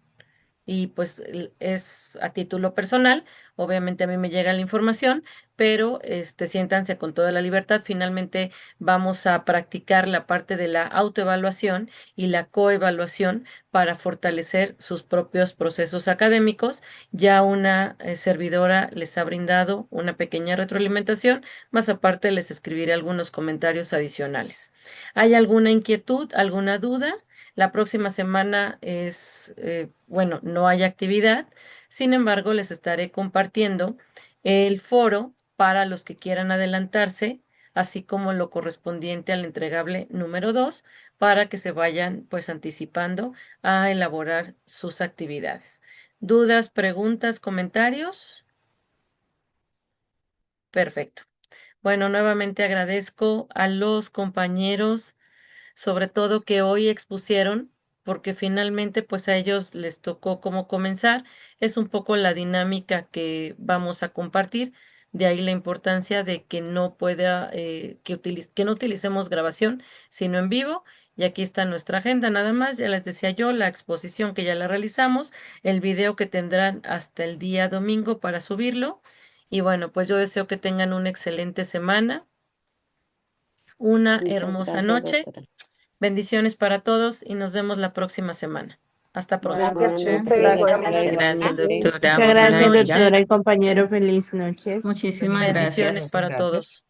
Y pues es a título personal, obviamente a mí me llega la información, pero siéntanse con toda la libertad. Finalmente vamos a practicar la parte de la autoevaluación y la coevaluación para fortalecer sus propios procesos académicos. Ya una servidora les ha brindado una pequeña retroalimentación, más aparte les escribiré algunos comentarios adicionales. ¿Hay alguna inquietud, alguna duda? La próxima semana bueno, no hay actividad, sin embargo, les estaré compartiendo el foro para los que quieran adelantarse, así como lo correspondiente al entregable número 2, para que se vayan pues anticipando a elaborar sus actividades. ¿Dudas, preguntas, comentarios? Perfecto. Bueno, nuevamente agradezco a los compañeros sobre todo que hoy expusieron, porque finalmente pues a ellos les tocó cómo comenzar. Es un poco la dinámica que vamos a compartir. De ahí la importancia de que no pueda, que no utilicemos grabación, sino en vivo. Y aquí está nuestra agenda, nada más, ya les decía yo, la exposición que ya la realizamos, el video que tendrán hasta el día domingo para subirlo. Y bueno, pues yo deseo que tengan una excelente semana, una Muchas hermosa gracias, noche. doctora. Bendiciones para todos y nos vemos la próxima semana. Hasta pronto. Buenas Muchas noches, gracias. gracias. Gracias, doctora. Muchas Buenas gracias, noches. doctora y compañero. Feliz noches. Muchísimas Bendiciones gracias. para Gracias. todos.